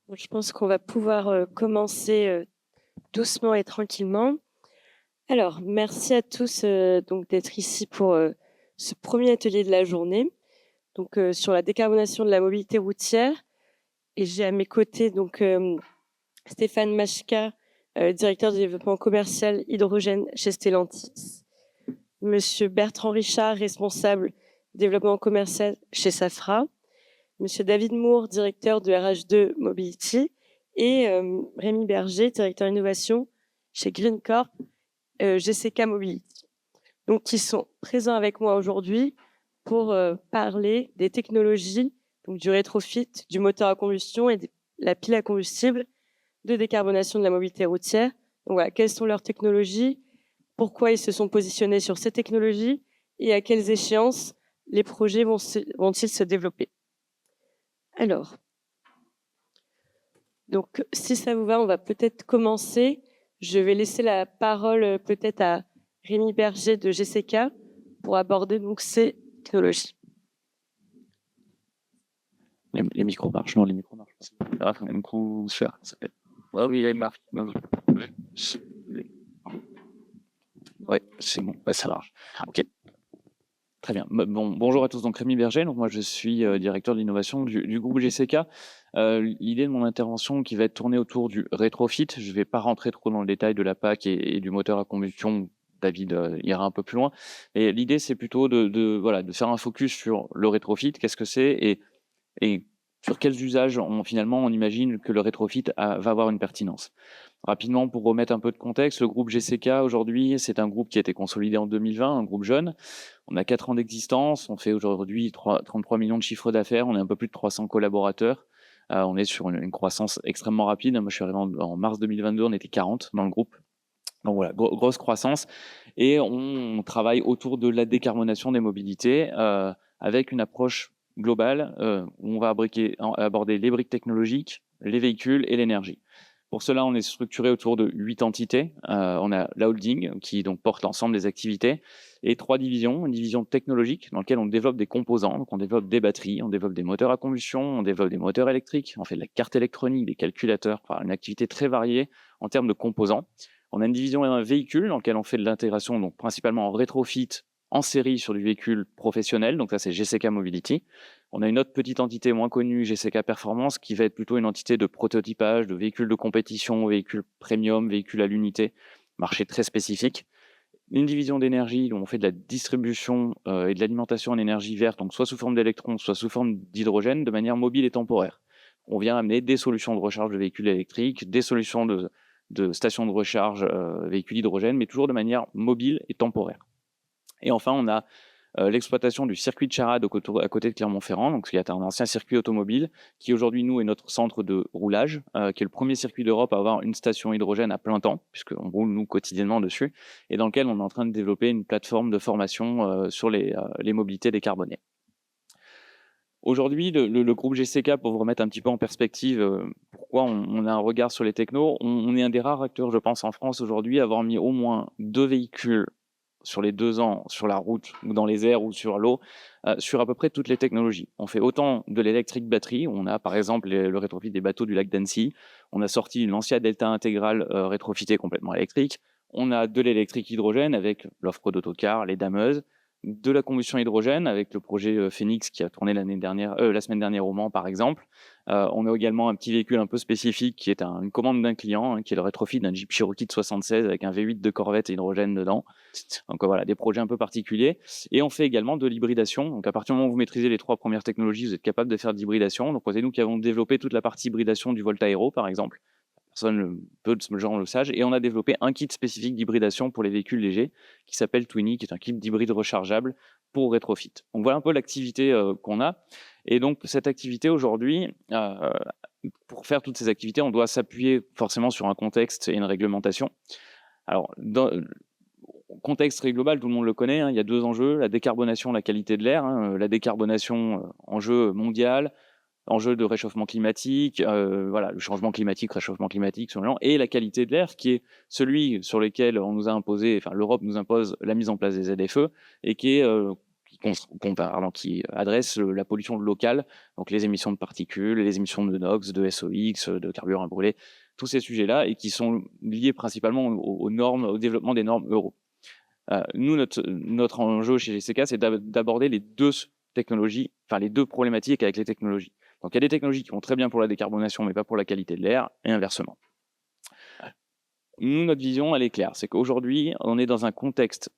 Donc, je pense qu'on va pouvoir commencer doucement et tranquillement. Alors, merci à tous donc d'être ici pour ce premier atelier de la journée, donc sur la décarbonation de la mobilité routière. Et j'ai à mes côtés donc Stéphane Machka, directeur du développement commercial hydrogène chez Stellantis, Monsieur Bertrand Richard, responsable développement commercial chez Safra, Monsieur David Moore, directeur de RH2 Mobility, et Rémi Berger, directeur innovation chez Green Corp, GCK Mobility. Donc, ils sont présents avec moi aujourd'hui pour parler des technologies, donc du rétrofit, du moteur à combustion et de la pile à combustible de décarbonation de la mobilité routière. Donc voilà, quelles sont leurs technologies, pourquoi ils se sont positionnés sur ces technologies et à quelles échéances les projets vont-ils se développer. Alors, donc, si ça vous va, on va peut-être commencer. Je vais laisser la parole peut-être à Rémi Berger de GCK pour aborder donc ces technologies. Les micros marchent, non, les micros marchent. Un micro sphère, ça s'appelle. Ouais, oui, il marche. Ouais, c'est bon, ouais, ça marche. Ok. Très bien. Bon, bonjour à tous. Donc Rémi Berger. Donc moi je suis directeur de l'innovation du groupe GCK. L'idée de mon intervention qui va être tournée autour du rétrofit. Je ne vais pas rentrer trop dans le détail de la PAC et du moteur à combustion. David ira un peu plus loin. Et l'idée c'est plutôt de faire un focus sur le rétrofit. Qu'est-ce que c'est et sur quels usages finalement on imagine que le rétrofit va avoir une pertinence. Rapidement, pour remettre un peu de contexte, le groupe GCK aujourd'hui, c'est un groupe qui a été consolidé en 2020, un groupe jeune. On a 4 ans d'existence, on fait aujourd'hui 33 millions de chiffres d'affaires, on est un peu plus de 300 collaborateurs. On est sur une croissance extrêmement rapide. Moi, je suis arrivé en mars 2022, on était 40 dans le groupe. Donc voilà, grosse croissance. Et on travaille autour de la décarbonation des mobilités avec une approche globale où on va aborder les briques technologiques, les véhicules et l'énergie. Pour cela, on est structuré autour de 8 entités. On a la holding qui donc porte l'ensemble des activités et 3 divisions. Une division technologique dans laquelle on développe des composants. Donc on développe des batteries, on développe des moteurs à combustion, on développe des moteurs électriques, on fait de la carte électronique, des calculateurs, une activité très variée en termes de composants. On a une division véhicule dans laquelle on fait de l'intégration, donc principalement en rétrofit en série sur du véhicule professionnel. Donc ça, c'est GCK Mobility. On a une autre petite entité moins connue, GCK Performance, qui va être plutôt une entité de prototypage, de véhicules de compétition, véhicules premium, véhicules à l'unité, marché très spécifique. Une division d'énergie, où on fait de la distribution et de l'alimentation en énergie verte, donc soit sous forme d'électrons, soit sous forme d'hydrogène, de manière mobile et temporaire. On vient amener des solutions de recharge de véhicules électriques, des solutions de stations de recharge véhicules hydrogène, mais toujours de manière mobile et temporaire. Et enfin, on a l'exploitation du circuit de Charade à côté de Clermont-Ferrand, donc il y a un ancien circuit automobile qui aujourd'hui nous est notre centre de roulage, qui est le premier circuit d'Europe à avoir une station hydrogène à plein temps, puisqu'on roule nous quotidiennement dessus, et dans lequel on est en train de développer une plateforme de formation sur les mobilités décarbonées. Aujourd'hui, le groupe GCK, pour vous remettre un petit peu en perspective, pourquoi on a un regard sur les technos, on est un des rares acteurs, je pense, en France aujourd'hui à avoir mis au moins 2 véhicules sur les 2 ans sur la route ou dans les airs ou sur l'eau, sur à peu près toutes les technologies. On fait autant de l'électrique batterie, on a par exemple le rétrofit des bateaux du lac d'Annecy, on a sorti une Lancia Delta intégrale rétrofitée complètement électrique, on a de l'électrique hydrogène avec l'offre d'autocar, les dameuses, de la combustion hydrogène avec le projet Phoenix qui a tourné la semaine dernière au Mans par exemple. On a également un petit véhicule un peu spécifique qui est une commande d'un client, qui est le rétrofit d'un Jeep Cherokee de 76 avec un V8 de Corvette et hydrogène dedans. Donc voilà, des projets un peu particuliers. Et on fait également de l'hybridation. Donc à partir du moment où vous maîtrisez les 3 premières technologies, vous êtes capable de faire de l'hybridation. Donc c'est nous qui avons développé toute la partie hybridation du Voltaero par exemple. Personne peu de ce genre le sage. Et on a développé un kit spécifique d'hybridation pour les véhicules légers qui s'appelle Twinny, qui est un kit d'hybride rechargeable pour rétrofit. Donc voilà un peu l'activité qu'on a. Et donc cette activité aujourd'hui, pour faire toutes ces activités, on doit s'appuyer forcément sur un contexte et une réglementation. Alors, contexte très global, tout le monde le connaît, il y a 2 enjeux, la décarbonation, la qualité de l'air. La décarbonation, enjeu mondial, enjeu de réchauffement climatique, le changement climatique, réchauffement climatique, et la qualité de l'air qui est celui sur lequel on nous a imposé, l'Europe nous impose la mise en place des ZFE et qui qui adresse la pollution locale, donc les émissions de particules, les émissions de NOx, de SOx, de carburants brûlés, tous ces sujets-là, et qui sont liés principalement aux normes, au développement des normes Euro. Nous, notre enjeu chez GCK, c'est d'aborder les deux technologies, enfin les deux problématiques avec les technologies. Donc il y a des technologies qui vont très bien pour la décarbonation, mais pas pour la qualité de l'air, et inversement. Nous, notre vision, elle est claire. C'est qu'aujourd'hui, on est dans un contexte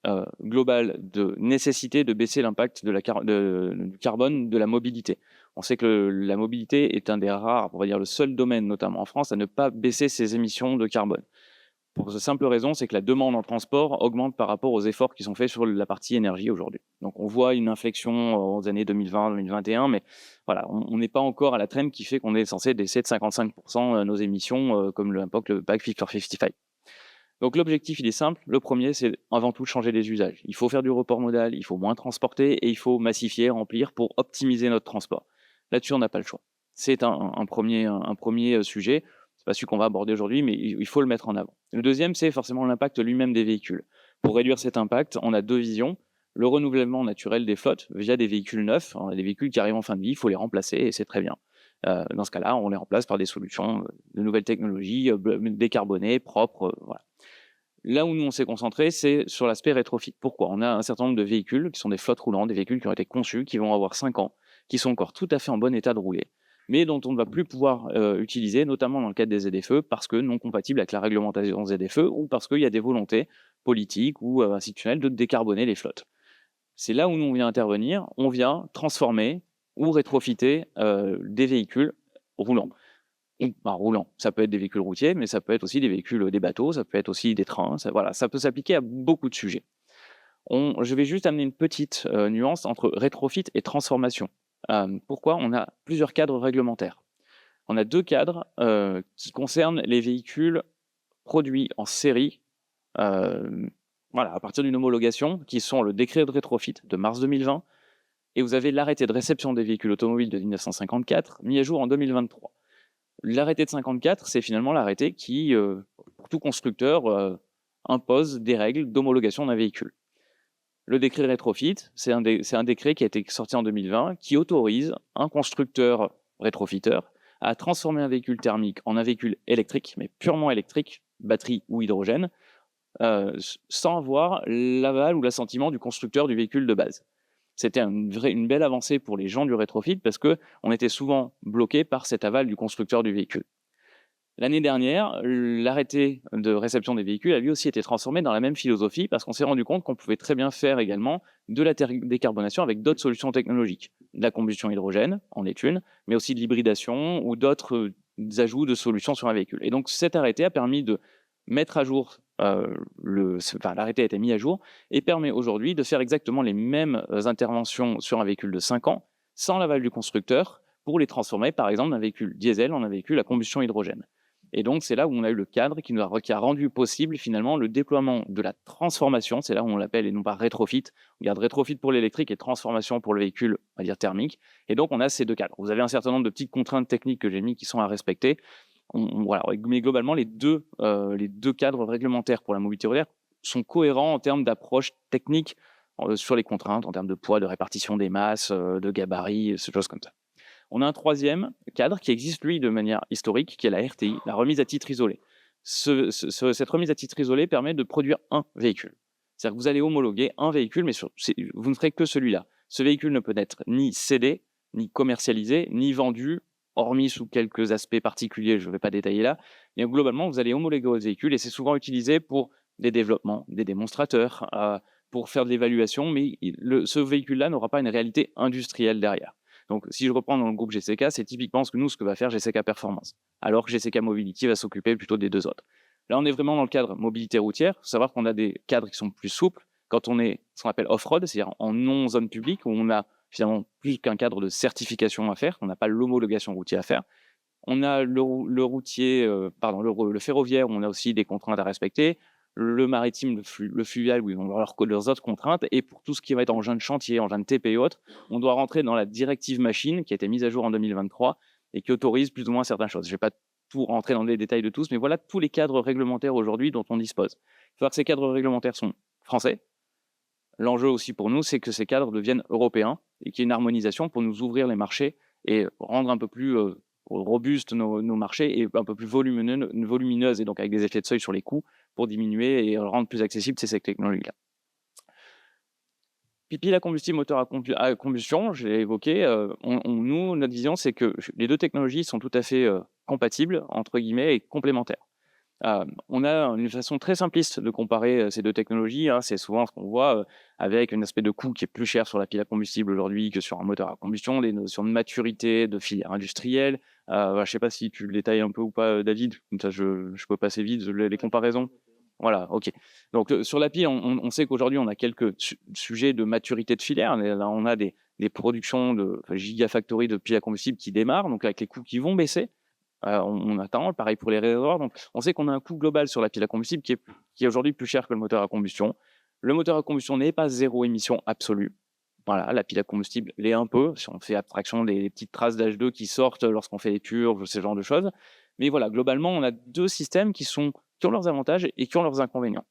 global de nécessité de baisser l'impact du carbone de la mobilité. On sait que la mobilité est un des rares, on va dire le seul domaine, notamment en France, à ne pas baisser ses émissions de carbone. Pour cette simple raison, c'est que la demande en transport augmente par rapport aux efforts qui sont faits sur la partie énergie aujourd'hui. Donc on voit une inflexion aux années 2020-2021, mais voilà, on n'est pas encore à la traîne qui fait qu'on est censé baisser de 55% nos émissions, comme l'implique le Pact Fit for 55. Donc l'objectif, il est simple. Le premier, c'est avant tout changer les usages. Il faut faire du report modal, il faut moins transporter et il faut massifier, remplir pour optimiser notre transport. Là-dessus, on n'a pas le choix. C'est un premier sujet. C'est pas celui qu'on va aborder aujourd'hui, mais il faut le mettre en avant. Le deuxième, c'est forcément l'impact lui-même des véhicules. Pour réduire cet impact, on a deux visions. Le renouvellement naturel des flottes via des véhicules neufs. On a des véhicules qui arrivent en fin de vie, il faut les remplacer et c'est très bien. Dans ce cas-là, on les remplace par des solutions de nouvelles technologies, décarbonées, propres, voilà. Là où nous on s'est concentré, c'est sur l'aspect rétrofit. Pourquoi ? On a un certain nombre de véhicules qui sont des flottes roulantes, des véhicules qui ont été conçus, qui vont avoir 5 ans, qui sont encore tout à fait en bon état de rouler, mais dont on ne va plus pouvoir utiliser, notamment dans le cadre des ZFE, parce que non compatibles avec la réglementation ZFE ou parce qu'il y a des volontés politiques ou institutionnelles de décarboner les flottes. C'est là où nous on vient intervenir, on vient transformer ou rétrofiter des véhicules roulants. Roulant, ça peut être des véhicules routiers, mais ça peut être aussi des véhicules, des bateaux, ça peut être aussi des trains, ça peut s'appliquer à beaucoup de sujets. Je vais juste amener une petite nuance entre rétrofit et transformation. Pourquoi ? On a plusieurs cadres réglementaires. On a deux cadres qui concernent les véhicules produits en série, à partir d'une homologation, qui sont le décret de rétrofit de mars 2020, et vous avez l'arrêté de réception des véhicules automobiles de 1954, mis à jour en 2023. L'arrêté de 54, c'est finalement l'arrêté qui, pour tout constructeur, impose des règles d'homologation d'un véhicule. Le décret rétrofit, c'est un décret qui a été sorti en 2020 qui autorise un constructeur rétrofiteur à transformer un véhicule thermique en un véhicule électrique, mais purement électrique, batterie ou hydrogène, sans avoir l'aval ou l'assentiment du constructeur du véhicule de base. C'était une belle avancée pour les gens du rétrofit parce qu'on était souvent bloqué par cet aval du constructeur du véhicule. L'année dernière, l'arrêté de réception des véhicules a lui aussi été transformé dans la même philosophie parce qu'on s'est rendu compte qu'on pouvait très bien faire également de la décarbonation avec d'autres solutions technologiques. De la combustion hydrogène en est une, mais aussi de l'hybridation ou d'autres ajouts de solutions sur un véhicule. Et donc cet arrêté a permis de mettre à jour, l'arrêté a été mis à jour et permet aujourd'hui de faire exactement les mêmes interventions sur un véhicule de 5 ans sans l'aval du constructeur pour les transformer par exemple d'un véhicule diesel en un véhicule à combustion hydrogène. Et donc c'est là où on a eu le cadre qui a rendu possible finalement le déploiement de la transformation, c'est là où on l'appelle et non pas rétrofit. On garde rétrofit pour l'électrique et transformation pour le véhicule, on va dire thermique. Et donc on a ces deux cadres. Vous avez un certain nombre de petites contraintes techniques que j'ai mis qui sont à respecter. Mais globalement, les deux cadres réglementaires pour la mobilité routière sont cohérents en termes d'approche technique sur les contraintes, en termes de poids, de répartition des masses, de gabarit, ces choses comme ça. On a un troisième cadre qui existe, lui, de manière historique, qui est la RTI, la remise à titre isolé. Cette remise à titre isolé permet de produire un véhicule. C'est-à-dire que vous allez homologuer un véhicule, mais vous ne ferez que celui-là. Ce véhicule ne peut être ni cédé, ni commercialisé, ni vendu, hormis sous quelques aspects particuliers, je ne vais pas détailler là. Mais globalement, vous allez homologuer votre véhicule et c'est souvent utilisé pour des développements, des démonstrateurs, pour faire de l'évaluation, mais ce véhicule-là n'aura pas une réalité industrielle derrière. Donc, si je reprends dans le groupe GCK, c'est typiquement ce que va faire GCK Performance, alors que GCK Mobility va s'occuper plutôt des deux autres. Là, on est vraiment dans le cadre mobilité routière. Il faut savoir qu'on a des cadres qui sont plus souples quand on est ce qu'on appelle off-road, c'est-à-dire en non-zone publique, où on a finalement plus qu'un cadre de certification à faire, on n'a pas l'homologation routière à faire. On a le ferroviaire, où on a aussi des contraintes à respecter. Le maritime, le fluvial, où ils vont avoir leurs autres contraintes. Et pour tout ce qui va être engin de chantier, engin de TP et autres, on doit rentrer dans la directive machine qui a été mise à jour en 2023 et qui autorise plus ou moins certaines choses. Je ne vais pas tout rentrer dans les détails de tous, mais voilà tous les cadres réglementaires aujourd'hui dont on dispose. Il faut voir que ces cadres réglementaires sont français, l'enjeu aussi pour nous, c'est que ces cadres deviennent européens et qu'il y ait une harmonisation pour nous ouvrir les marchés et rendre un peu plus robustes nos marchés et un peu plus volumineuses et donc avec des effets de seuil sur les coûts pour diminuer et rendre plus accessibles ces technologies-là. Pile à combustible, moteur à combustion, je l'ai évoqué, nous, notre vision, c'est que les deux technologies sont tout à fait compatibles, entre guillemets, et complémentaires. On a une façon très simpliste de comparer ces deux technologies, hein. C'est souvent ce qu'on voit avec un aspect de coût qui est plus cher sur la pile à combustible aujourd'hui que sur un moteur à combustion, des notions de maturité, de filière industrielle. Je ne sais pas si tu le détailles un peu ou pas, David, comme ça je peux passer vite les comparaisons. Voilà, ok. Donc sur la pile, on sait qu'aujourd'hui on a quelques sujets de maturité de filière. Là, on a des productions de gigafactories de piles à combustible qui démarrent, donc avec les coûts qui vont baisser. On attend, pareil pour les réservoirs. Donc, on sait qu'on a un coût global sur la pile à combustible qui est aujourd'hui plus cher que le moteur à combustion. Le moteur à combustion n'est pas zéro émission absolue. Voilà, la pile à combustible l'est un peu, si on fait abstraction des petites traces d'H2 qui sortent lorsqu'on fait des purges, ce genre de choses. Mais voilà, globalement, on a deux systèmes qui ont leurs avantages et qui ont leurs inconvénients.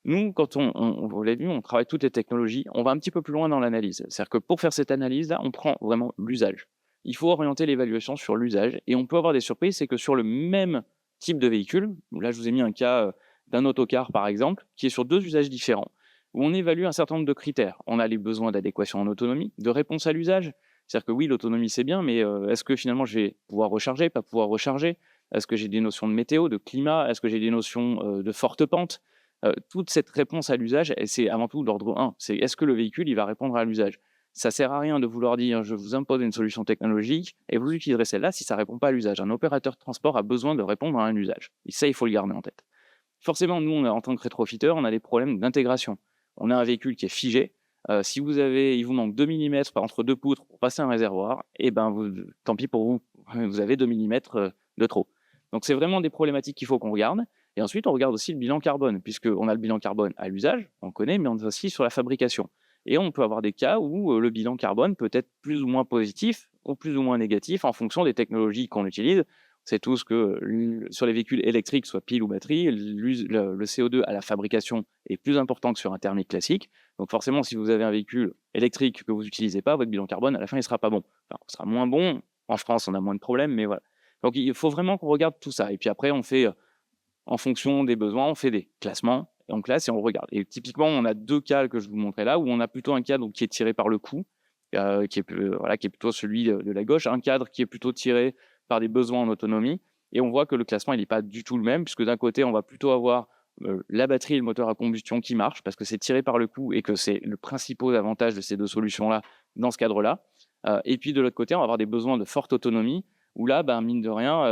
Nous, quand vous l'avez vu, on travaille toutes les technologies, on va un petit peu plus loin dans l'analyse. C'est-à-dire que pour faire cette analyse-là, on prend vraiment l'usage. Il faut orienter l'évaluation sur l'usage et on peut avoir des surprises, c'est que sur le même type de véhicule, là je vous ai mis un cas d'un autocar par exemple, qui est sur deux usages différents, où on évalue un certain nombre de critères. On a les besoins d'adéquation en autonomie, de réponse à l'usage, c'est-à-dire que oui, l'autonomie c'est bien, mais est-ce que finalement je vais pouvoir recharger, pas pouvoir recharger? Est-ce que j'ai des notions de météo, de climat? Est-ce que j'ai des notions de forte pente? Toute cette réponse à l'usage, c'est avant tout d'ordre 1, c'est est-ce que le véhicule il va répondre à l'usage? Ça sert à rien de vouloir dire je vous impose une solution technologique et vous utiliserez celle-là si ça ne répond pas à l'usage. Un opérateur de transport a besoin de répondre à un usage. Et ça, il faut le garder en tête. Forcément, nous, en tant que rétrofiteur, on a des problèmes d'intégration. On a un véhicule qui est figé. Si il vous manque 2 mm entre deux poutres pour passer un réservoir, et tant pis pour vous, vous avez 2 mm de trop. Donc c'est vraiment des problématiques qu'il faut qu'on regarde. Et ensuite, on regarde aussi le bilan carbone, puisqu'on a le bilan carbone à l'usage, on connaît, mais on a aussi sur la fabrication. Et on peut avoir des cas où le bilan carbone peut être plus ou moins positif ou plus ou moins négatif en fonction des technologies qu'on utilise. On sait tous que sur les véhicules électriques, soit pile ou batterie, le CO2 à la fabrication est plus important que sur un thermique classique. Donc forcément, si vous avez un véhicule électrique que vous n'utilisez pas, votre bilan carbone, à la fin, il ne sera pas bon. Enfin, il sera moins bon. En France, on a moins de problèmes, mais voilà. Donc il faut vraiment qu'on regarde tout ça. Et puis après, on fait, en fonction des besoins, on fait des classements. Et on classe et on regarde. Et typiquement, on a deux cas que je vous montrais là, où on a plutôt un cadre qui est tiré par le coût, qui est plutôt celui de la gauche, un cadre qui est plutôt tiré par des besoins en autonomie. Et on voit que le classement, il n'est pas du tout le même, puisque d'un côté, on va plutôt avoir la batterie et le moteur à combustion qui marchent, parce que c'est tiré par le coût et que c'est le principal avantage de ces deux solutions-là dans ce cadre-là. Et puis de l'autre côté, on va avoir des besoins de forte autonomie, où là, mine de rien,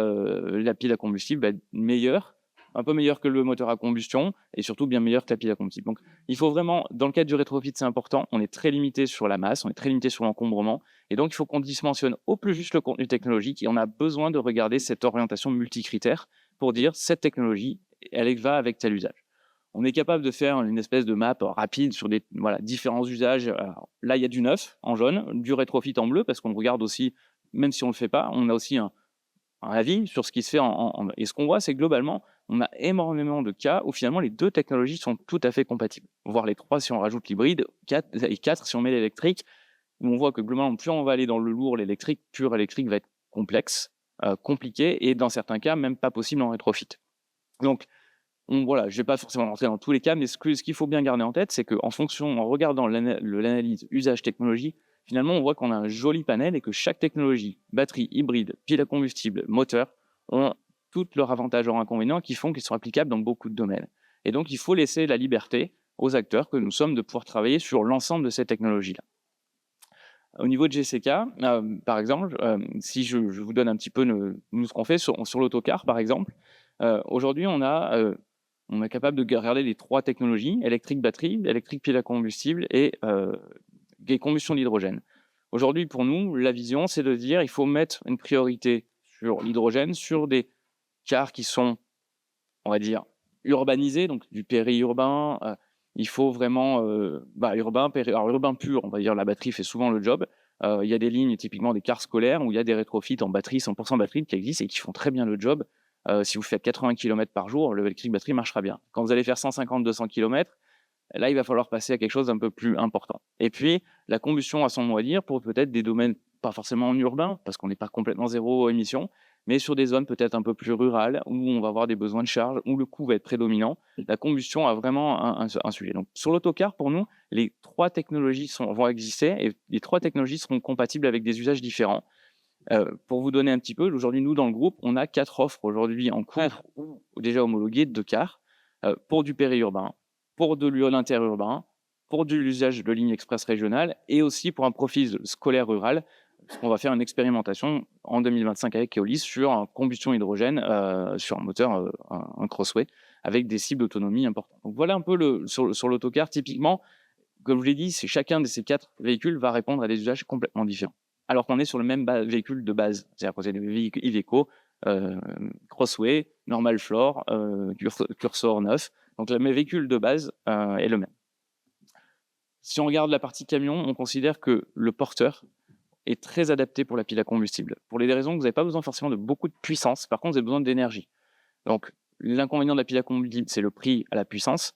la pile à combustible va être meilleure, un peu meilleur que le moteur à combustion et surtout bien meilleur que la pile à combustible. Donc, il faut vraiment, dans le cadre du rétrofit, c'est important, on est très limité sur la masse, on est très limité sur l'encombrement et donc il faut qu'on dimensionne au plus juste le contenu technologique et on a besoin de regarder cette orientation multicritère pour dire cette technologie, elle va avec tel usage. On est capable de faire une espèce de map rapide sur différents usages. Alors, là, il y a du neuf en jaune, du rétrofit en bleu parce qu'on regarde aussi, même si on ne le fait pas, on a aussi un avis sur ce qui se fait et ce qu'on voit, c'est que globalement, on a énormément de cas où finalement les deux technologies sont tout à fait compatibles, voire les trois si on rajoute l'hybride, 4 si on met l'électrique, où on voit que globalement, plus on va aller dans le lourd, l'électrique, pur électrique va être complexe, compliqué, et dans certains cas, même pas possible en rétrofit. Donc, je ne vais pas forcément rentrer dans tous les cas, mais ce qu'il faut bien garder en tête, c'est qu'en regardant l'analyse usage-technologie, finalement, on voit qu'on a un joli panel et que chaque technologie, batterie, hybride, pile à combustible, moteur, ont tous leurs avantages, leurs inconvénients qui font qu'ils sont applicables dans beaucoup de domaines. Et donc, il faut laisser la liberté aux acteurs que nous sommes de pouvoir travailler sur l'ensemble de ces technologies-là. Au niveau de GCK, par exemple, si je vous donne un petit peu ce qu'on fait sur l'autocar, par exemple, aujourd'hui, on est capable de regarder les trois technologies, électrique batterie, électrique pile à combustible et combustion d'hydrogène. Aujourd'hui, pour nous, la vision, c'est de dire qu'il faut mettre une priorité sur l'hydrogène, sur des cars qui sont, on va dire, urbanisés, donc du périurbain. Il faut vraiment urbain pur, on va dire, la batterie fait souvent le job. Il y a des lignes, typiquement des cars scolaires, où il y a des rétrofits en batterie, 100% batterie qui existent et qui font très bien le job. Si vous faites 80 km par jour, l'électrique batterie marchera bien. Quand vous allez faire 150-200 km, Là, il va falloir passer à quelque chose d'un peu plus important. Et puis, la combustion a son mot à dire pour peut-être des domaines pas forcément en urbain, parce qu'on n'est pas complètement zéro émission, mais sur des zones peut-être un peu plus rurales, où on va avoir des besoins de charge, où le coût va être prédominant. La combustion a vraiment un sujet. Donc, sur l'autocar, pour nous, les 3 technologies vont exister, et les 3 technologies seront compatibles avec des usages différents. Pour vous donner un petit peu, aujourd'hui, nous, dans le groupe, on a 4 offres aujourd'hui en cours, ou déjà homologuées, de cars, pour du périurbain, pour de l'interurbain, pour de l'usage de lignes express régionales, et aussi pour un profil scolaire rural, parce qu'on va faire une expérimentation en 2025 avec Keolis sur un combustion hydrogène, sur un moteur, un Crossway, avec des cibles d'autonomie importantes. Donc voilà un peu sur l'autocar, typiquement, comme je vous l'ai dit, chacun de ces 4 véhicules va répondre à des usages complètement différents. Alors qu'on est sur le même véhicule de base. C'est-à-dire que c'est des véhicules Iveco, Crossway, Normal Floor, Cursor 9. Donc le véhicule de base est le même. Si on regarde la partie camion, on considère que le porteur est très adapté pour la pile à combustible. Pour les raisons que vous n'avez pas besoin forcément de beaucoup de puissance, par contre vous avez besoin d'énergie. Donc l'inconvénient de la pile à combustible, c'est le prix à la puissance.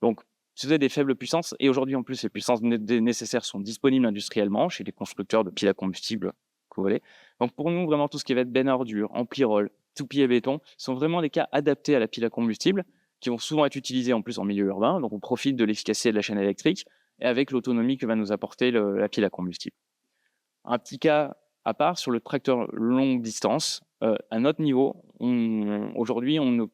Donc si vous avez des faibles puissances, et aujourd'hui en plus les puissances nécessaires sont disponibles industriellement chez les constructeurs de piles à combustible que vous voulez. Donc pour nous, vraiment tout ce qui va être benne à ordures, ampli-roll, toupie et béton, sont vraiment des cas adaptés à la pile à combustible, qui vont souvent être utilisés en plus en milieu urbain. Donc on profite de l'efficacité de la chaîne électrique et avec l'autonomie que va nous apporter la pile à combustible. Un petit cas à part sur le tracteur longue distance, à notre niveau, aujourd'hui on ne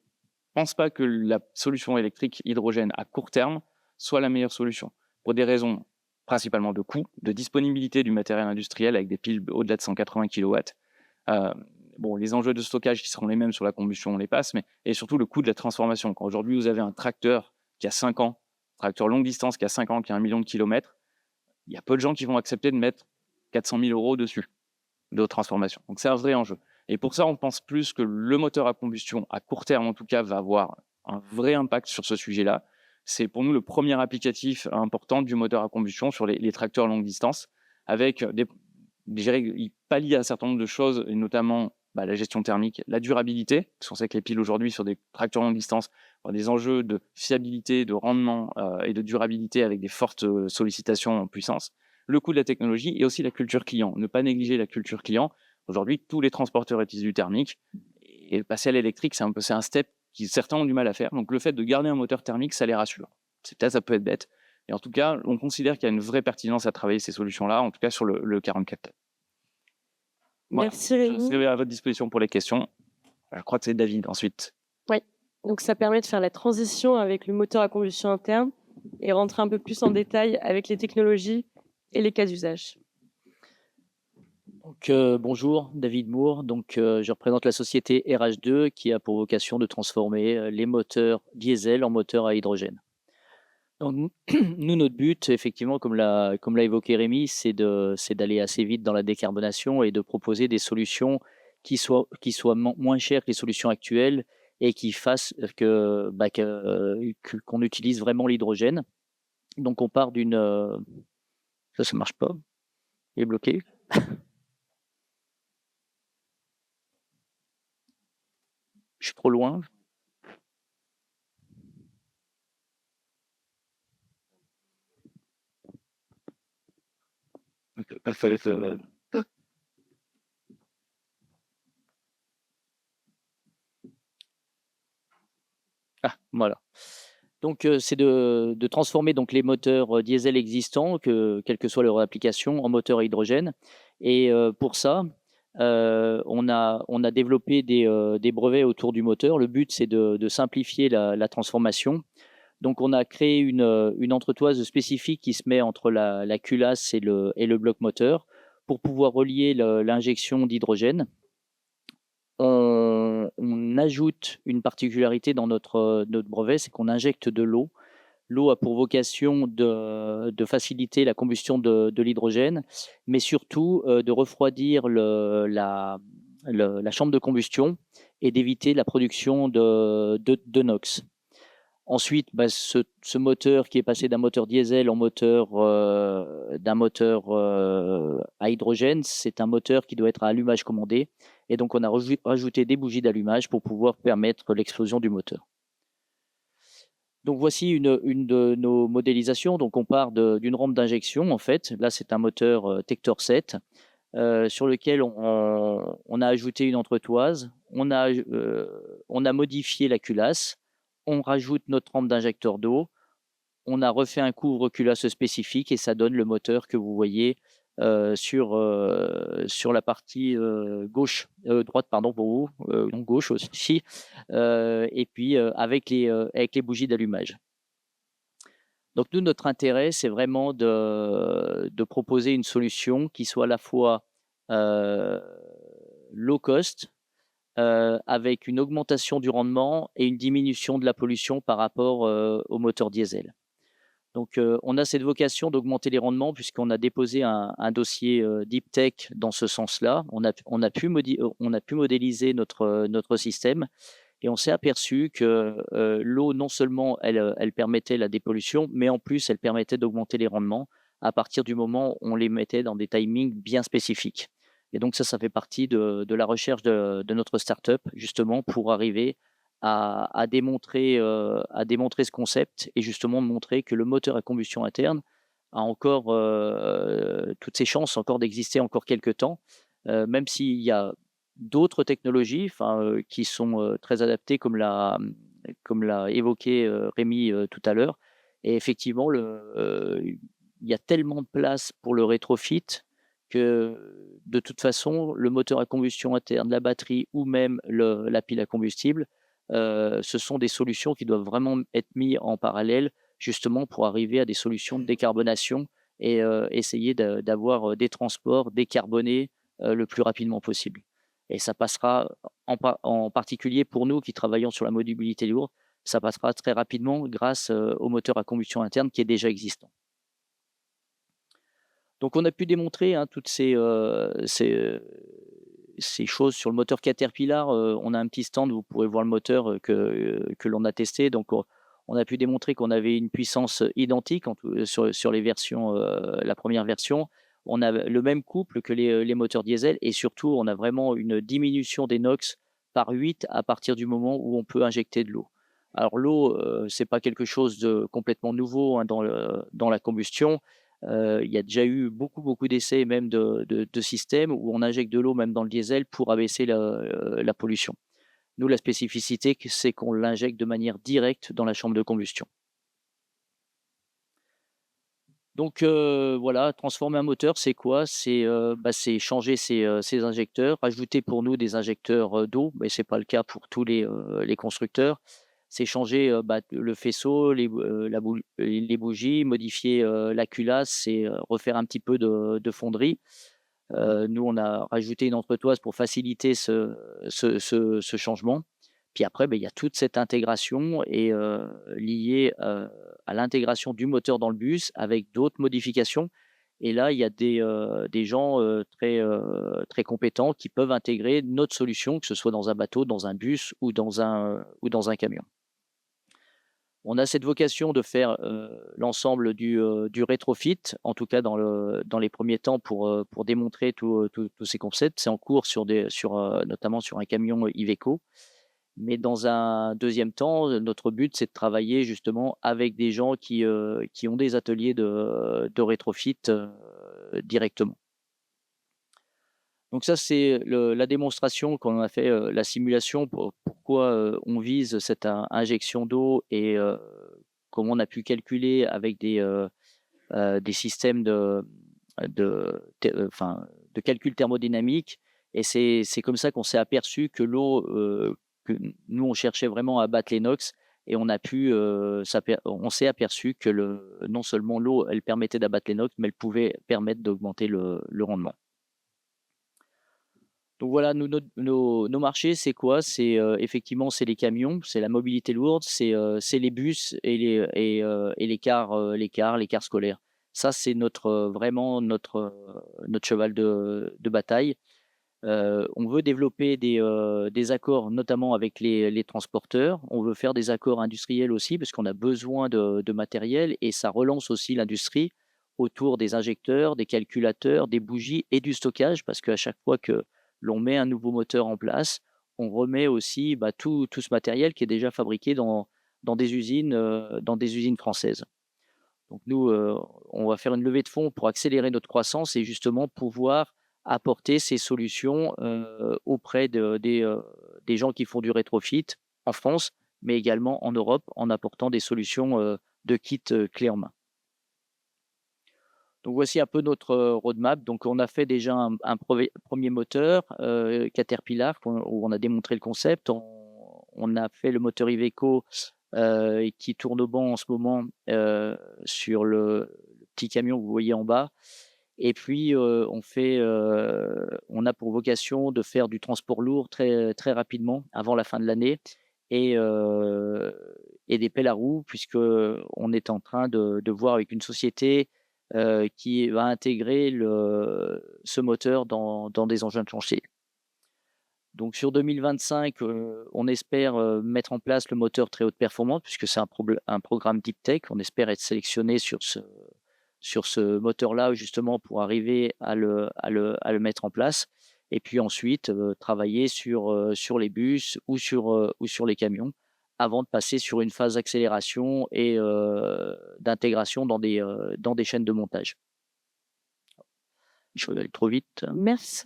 pense pas que la solution électrique hydrogène à court terme soit la meilleure solution, pour des raisons principalement de coût, de disponibilité du matériel industriel avec des piles au-delà de 180 kW. Bon, les enjeux de stockage qui seront les mêmes sur la combustion, on les passe, mais et surtout le coût de la transformation. Quand aujourd'hui vous avez un tracteur qui a 5 ans, tracteur longue distance qui a 5 ans, qui a 1 million de kilomètres, il y a peu de gens qui vont accepter de mettre 400 000 € dessus de transformation. Donc c'est un vrai enjeu. Et pour ça, on pense plus que le moteur à combustion, à court terme en tout cas, va avoir un vrai impact sur ce sujet-là. C'est pour nous le premier applicatif important du moteur à combustion sur les tracteurs longue distance, avec il pallie un certain nombre de choses, et notamment la gestion thermique, la durabilité, parce qu'on sait que les piles aujourd'hui sur des tracteurs longue distance ont des enjeux de fiabilité, de rendement et de durabilité avec des fortes sollicitations en puissance, le coût de la technologie et aussi la culture client. Ne pas négliger la culture client. Aujourd'hui, tous les transporteurs utilisent du thermique et passer à l'électrique, c'est un step qui certains ont du mal à faire. Donc le fait de garder un moteur thermique, ça les rassure. Peut-être ça peut être bête. Et en tout cas, on considère qu'il y a une vraie pertinence à travailler ces solutions-là, en tout cas sur le 44 tonnes. Voilà. Merci Rémi. Je serai à votre disposition pour les questions. Je crois que c'est David ensuite. Oui, donc ça permet de faire la transition avec le moteur à combustion interne et rentrer un peu plus en détail avec les technologies et les cas d'usage. Donc, bonjour, David Moore. Donc, je représente la société RH2 qui a pour vocation de transformer les moteurs diesel en moteurs à hydrogène. Donc, nous, notre but, effectivement, comme l'a évoqué Rémi, c'est d'aller assez vite dans la décarbonation et de proposer des solutions qui soient moins chères que les solutions actuelles et qui fassent qu'on utilise vraiment l'hydrogène. Donc, on part d'une... Ça marche pas. Il est bloqué. Je suis trop loin. Ah, voilà. Donc, c'est de transformer donc les moteurs diesel existants, quelle que soit leur application, en moteurs à hydrogène. Et pour ça, on a développé des brevets autour du moteur. Le but, c'est de simplifier la transformation. Donc, on a créé une entretoise spécifique qui se met entre la culasse et le bloc moteur pour pouvoir relier l'injection d'hydrogène. On ajoute une particularité dans notre brevet, c'est qu'on injecte de l'eau. L'eau a pour vocation de faciliter la combustion de l'hydrogène, mais surtout de refroidir la chambre de combustion et d'éviter la production de NOx. Ensuite, ce moteur qui est passé d'un moteur diesel en d'un moteur à hydrogène, c'est un moteur qui doit être à allumage commandé. Et donc, on a rajouté des bougies d'allumage pour pouvoir permettre l'explosion du moteur. Donc voici une de nos modélisations. Donc on part d'une rampe d'injection en fait. Là c'est un moteur Tector 7 sur lequel on a ajouté une entretoise, on a modifié la culasse, on rajoute notre rampe d'injecteur d'eau, on a refait un couvre-culasse spécifique et ça donne le moteur que vous voyez sur la partie gauche, droite pardon pour vous, non gauche aussi, et puis avec les bougies d'allumage. Donc nous, notre intérêt, c'est vraiment de proposer une solution qui soit à la fois low cost, avec une augmentation du rendement et une diminution de la pollution par rapport au moteur diesel. Donc, on a cette vocation d'augmenter les rendements puisqu'on a déposé un dossier Deep Tech dans ce sens-là. On a pu modéliser notre système et on s'est aperçu que l'eau, non seulement elle permettait la dépollution, mais en plus, elle permettait d'augmenter les rendements à partir du moment où on les mettait dans des timings bien spécifiques. Et donc ça fait partie de la recherche de notre startup, justement, pour arriver à démontrer ce concept et justement de montrer que le moteur à combustion interne a encore toutes ses chances encore d'exister encore quelques temps, même s'il y a d'autres technologies qui sont très adaptées comme l'a évoqué Rémi tout à l'heure. Et effectivement, il y a tellement de place pour le rétrofit que de toute façon, le moteur à combustion interne, la batterie ou même la pile à combustible, ce sont des solutions qui doivent vraiment être mises en parallèle, justement pour arriver à des solutions de décarbonation et essayer d'avoir des transports décarbonés le plus rapidement possible. Et ça passera, en particulier pour nous qui travaillons sur la mobilité lourde, ça passera très rapidement grâce au moteur à combustion interne qui est déjà existant. Donc on a pu démontrer toutes ces choses sur le moteur Caterpillar. On a un petit stand où vous pourrez voir le moteur que l'on a testé. Donc on a pu démontrer qu'on avait une puissance identique sur les versions, la première version. On a le même couple que les moteurs diesel et surtout on a vraiment une diminution des NOx par 8 à partir du moment où on peut injecter de l'eau. Alors l'eau, c'est pas quelque chose de complètement nouveau dans la combustion. Il y a déjà eu beaucoup d'essais même de systèmes où on injecte de l'eau même dans le diesel pour abaisser la pollution. Nous, la spécificité, c'est qu'on l'injecte de manière directe dans la chambre de combustion. Donc voilà, transformer un moteur, c'est quoi? C'est changer ses injecteurs, rajouter pour nous des injecteurs d'eau, mais ce n'est pas le cas pour tous les constructeurs. C'est changer le faisceau, les bougies, modifier la culasse et refaire un petit peu de fonderie. Nous, on a rajouté une entretoise pour faciliter ce changement. Puis après, il y a toute cette intégration et liée à l'intégration du moteur dans le bus avec d'autres modifications. Et là, il y a des gens très compétents qui peuvent intégrer notre solution, que ce soit dans un bateau, dans un bus ou dans un camion. On a cette vocation de faire l'ensemble du rétrofit, en tout cas dans les premiers temps pour démontrer tous ces concepts. C'est en cours notamment sur un camion Iveco. Mais dans un deuxième temps, notre but, c'est de travailler justement avec des gens qui ont des ateliers de rétrofit directement. Donc ça, c'est la démonstration qu'on a fait, la simulation, pourquoi on vise cette injection d'eau et comment on a pu calculer avec des systèmes de calcul thermodynamique. Et c'est comme ça qu'on s'est aperçu que l'eau, que nous, on cherchait vraiment à battre les NOx et on s'est aperçu que non seulement l'eau, elle permettait d'abattre les NOx, mais elle pouvait permettre d'augmenter le rendement. Donc voilà, nos marchés, c'est quoi? C'est effectivement, c'est les camions, c'est la mobilité lourde, c'est les bus et les cars scolaires. Ça, c'est vraiment notre cheval de bataille. On veut développer des accords, notamment avec les transporteurs. On veut faire des accords industriels aussi, parce qu'on a besoin de matériel et ça relance aussi l'industrie autour des injecteurs, des calculateurs, des bougies et du stockage, parce qu'à chaque fois que l'on met un nouveau moteur en place, on remet aussi tout ce matériel qui est déjà fabriqué dans dans des usines françaises. Donc nous, on va faire une levée de fonds pour accélérer notre croissance et justement pouvoir apporter ces solutions auprès des gens qui font du rétrofit en France, mais également en Europe, en apportant des solutions de kits clés en main. Donc voici un peu notre roadmap. Donc on a fait déjà un premier moteur Caterpillar où on a démontré le concept. On a fait le moteur Iveco qui tourne au banc en ce moment sur le petit camion que vous voyez en bas. Et puis on a pour vocation de faire du transport lourd très très rapidement avant la fin de l'année et des pelles à roues puisque on est en train de voir avec une société qui va intégrer ce moteur dans des engins de chantier. Donc sur 2025, on espère mettre en place le moteur très haute performance puisque c'est un programme Deep Tech. On espère être sélectionné sur ce moteur-là justement pour arriver à le mettre en place. Et puis ensuite, travailler sur les bus ou sur les camions avant de passer sur une phase d'accélération et d'intégration dans des chaînes de montage. Je vais aller trop vite. Merci.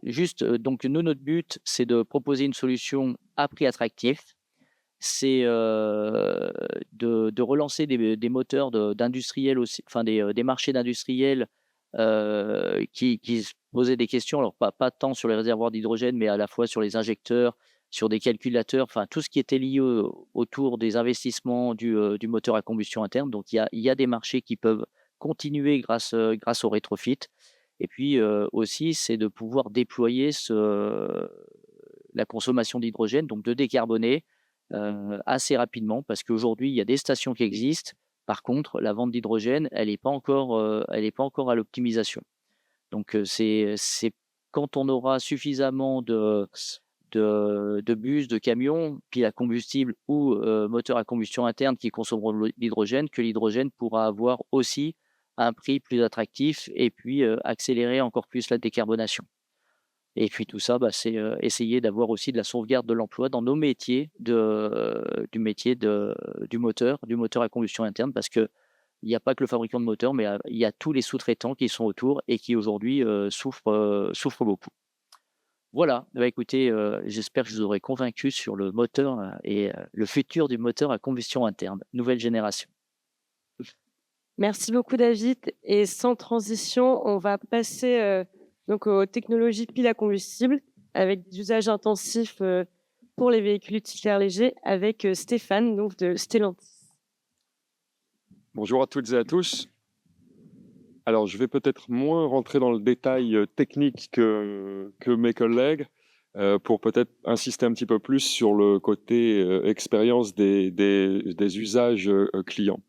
Juste, donc nous, notre but, c'est de proposer une solution à prix attractif. C'est de relancer des moteurs d'industriels aussi, enfin des marchés d'industriels qui se posaient des questions, alors pas tant sur les réservoirs d'hydrogène, mais à la fois sur les injecteurs, sur des calculateurs, enfin tout ce qui était lié autour des investissements du moteur à combustion interne. Donc il y a des marchés qui peuvent continuer grâce au rétrofit. Et puis aussi, c'est de pouvoir déployer la consommation d'hydrogène, donc de décarboner assez rapidement, parce qu'aujourd'hui, il y a des stations qui existent. Par contre, la vente d'hydrogène, elle n'est pas encore à l'optimisation. Donc c'est quand on aura suffisamment de bus, de camions, piles à combustible ou moteurs à combustion interne qui consommeront l'hydrogène, que l'hydrogène pourra avoir aussi un prix plus attractif et puis accélérer encore plus la décarbonation. Et puis tout ça, c'est essayer d'avoir aussi de la sauvegarde de l'emploi dans nos métiers du moteur à combustion interne, parce qu'il n'y a pas que le fabricant de moteur, mais il y a tous les sous-traitants qui sont autour et qui aujourd'hui souffrent beaucoup. Voilà, écoutez, j'espère que je vous aurai convaincu sur le moteur et le futur du moteur à combustion interne, nouvelle génération. Merci beaucoup, David. Et sans transition, on va passer donc aux technologies piles à combustible avec des usages intensifs pour les véhicules utilitaires légers avec Stéphane, donc de Stellantis. Bonjour à toutes et à tous. Alors, je vais peut-être moins rentrer dans le détail technique que mes collègues pour peut-être insister un petit peu plus sur le côté expérience des usages clients.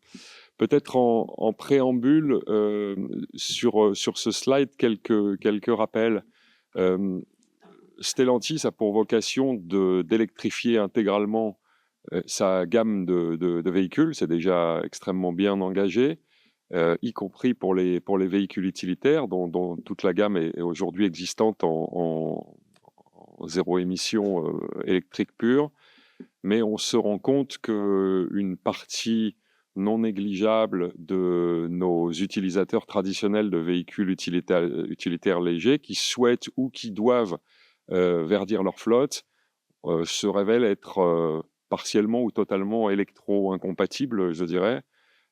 Peut-être en préambule sur ce slide, quelques rappels. Stellantis a pour vocation d'électrifier intégralement sa gamme de véhicules. C'est déjà extrêmement bien engagé, y compris pour les véhicules utilitaires, dont toute la gamme est aujourd'hui existante en zéro émission électrique pure. Mais on se rend compte qu'une partie non négligeable de nos utilisateurs traditionnels de véhicules utilitaires légers qui souhaitent ou qui doivent verdir leur flotte se révèlent être partiellement ou totalement électro-incompatibles, je dirais.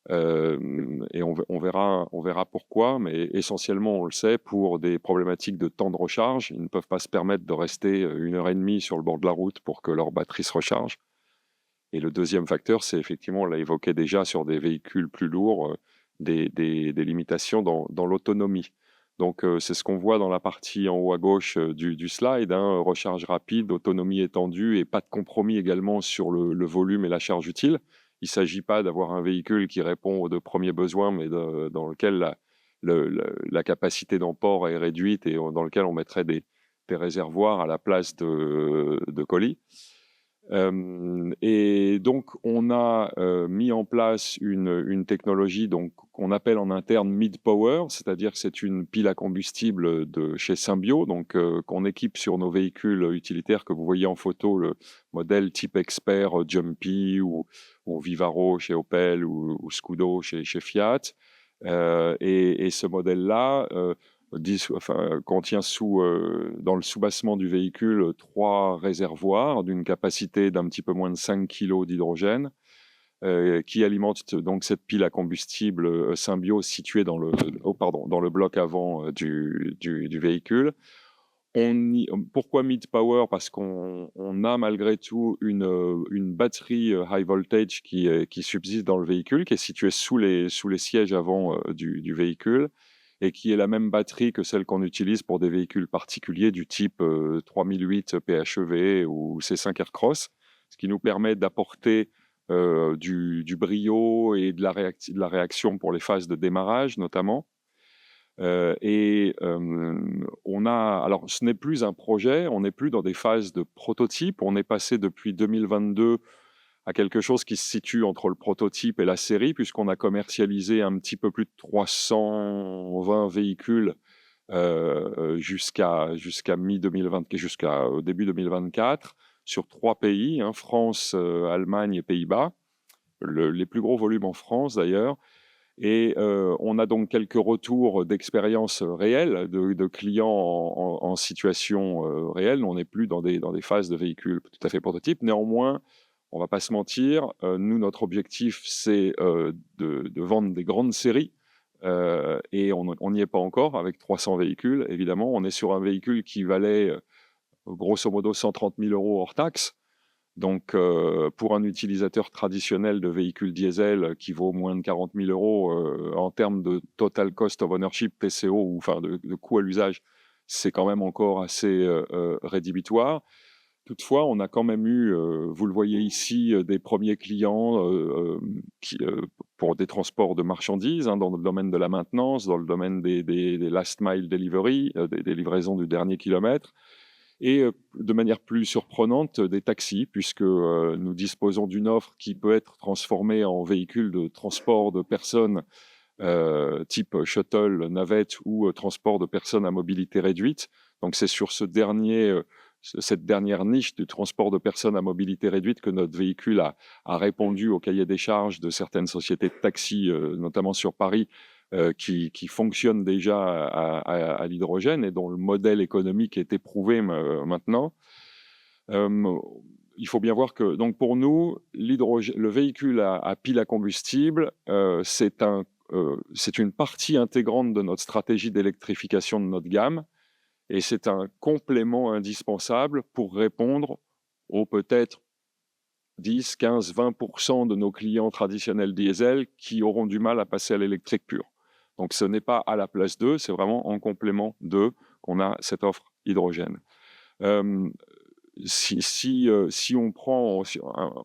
Et on verra pourquoi, mais essentiellement, on le sait, pour des problématiques de temps de recharge. Ils ne peuvent pas se permettre de rester 1h30 sur le bord de la route pour que leur batterie se recharge. Et le deuxième facteur, c'est effectivement, on l'a évoqué déjà sur des véhicules plus lourds, des limitations dans l'autonomie. Donc, c'est ce qu'on voit dans la partie en haut à gauche du slide, recharge rapide, autonomie étendue et pas de compromis également sur le volume et la charge utile. Il ne s'agit pas d'avoir un véhicule qui répond aux deux premiers besoins, mais dans lequel la capacité d'emport est réduite et dans lequel on mettrait des réservoirs à la place de colis. Et donc, on a mis en place une technologie donc, qu'on appelle en interne Mid-Power, c'est-à-dire que c'est une pile à combustible de chez Symbio, donc qu'on équipe sur nos véhicules utilitaires que vous voyez en photo, le modèle type Expert Jumpy ou Vivaro chez Opel ou Scudo chez Fiat. Et ce modèle-là contient dans le soubassement du véhicule 3 réservoirs d'une capacité d'un petit peu moins de 5 kg d'hydrogène qui alimentent donc cette pile à combustible Symbio située dans le bloc avant du véhicule. Pourquoi Mid-Power? Parce qu'on a malgré tout une batterie high voltage qui subsiste dans le véhicule, qui est située sous les sièges avant du véhicule, et qui est la même batterie que celle qu'on utilise pour des véhicules particuliers du type 3008 PHEV ou C5 Aircross, ce qui nous permet d'apporter du brio et de la réaction pour les phases de démarrage notamment. Alors ce n'est plus un projet, on n'est plus dans des phases de prototype, on est passé depuis 2022 à quelque chose qui se situe entre le prototype et la série, puisqu'on a commercialisé un petit peu plus de 320 véhicules jusqu'à début 2024, sur 3 pays, France, Allemagne et Pays-Bas, les plus gros volumes en France d'ailleurs. Et on a donc quelques retours d'expérience réelle de clients en situation réelle. On n'est plus dans des phases de véhicules tout à fait prototypes. Néanmoins, on ne va pas se mentir, nous, notre objectif, c'est de vendre des grandes séries. Et on n'y est pas encore avec 300 véhicules, évidemment. On est sur un véhicule qui valait grosso modo 130 000 € hors taxe. Donc, pour un utilisateur traditionnel de véhicules diesel qui vaut moins de 40 000 € en termes de total cost of ownership, TCO, ou enfin de coût à l'usage, c'est quand même encore assez rédhibitoire. Toutefois, on a quand même eu, vous le voyez ici, des premiers clients pour des transports de marchandises dans le domaine de la maintenance, dans le domaine des last mile delivery, des livraisons du dernier kilomètre. Et de manière plus surprenante, des taxis, puisque nous disposons d'une offre qui peut être transformée en véhicule de transport de personnes type shuttle, navette ou transport de personnes à mobilité réduite. Donc c'est sur cette dernière niche du transport de personnes à mobilité réduite que notre véhicule a répondu au cahier des charges de certaines sociétés de taxi, notamment sur Paris, qui fonctionne déjà à l'hydrogène et dont le modèle économique est éprouvé maintenant. Il faut bien voir que, donc pour nous, le véhicule à pile à combustible, c'est une partie intégrante de notre stratégie d'électrification de notre gamme, et c'est un complément indispensable pour répondre aux peut-être 10, 15, 20% de nos clients traditionnels diesel qui auront du mal à passer à l'électrique pure. Donc ce n'est pas à la place d'eux, c'est vraiment en complément d'eux qu'on a cette offre hydrogène. Si on prend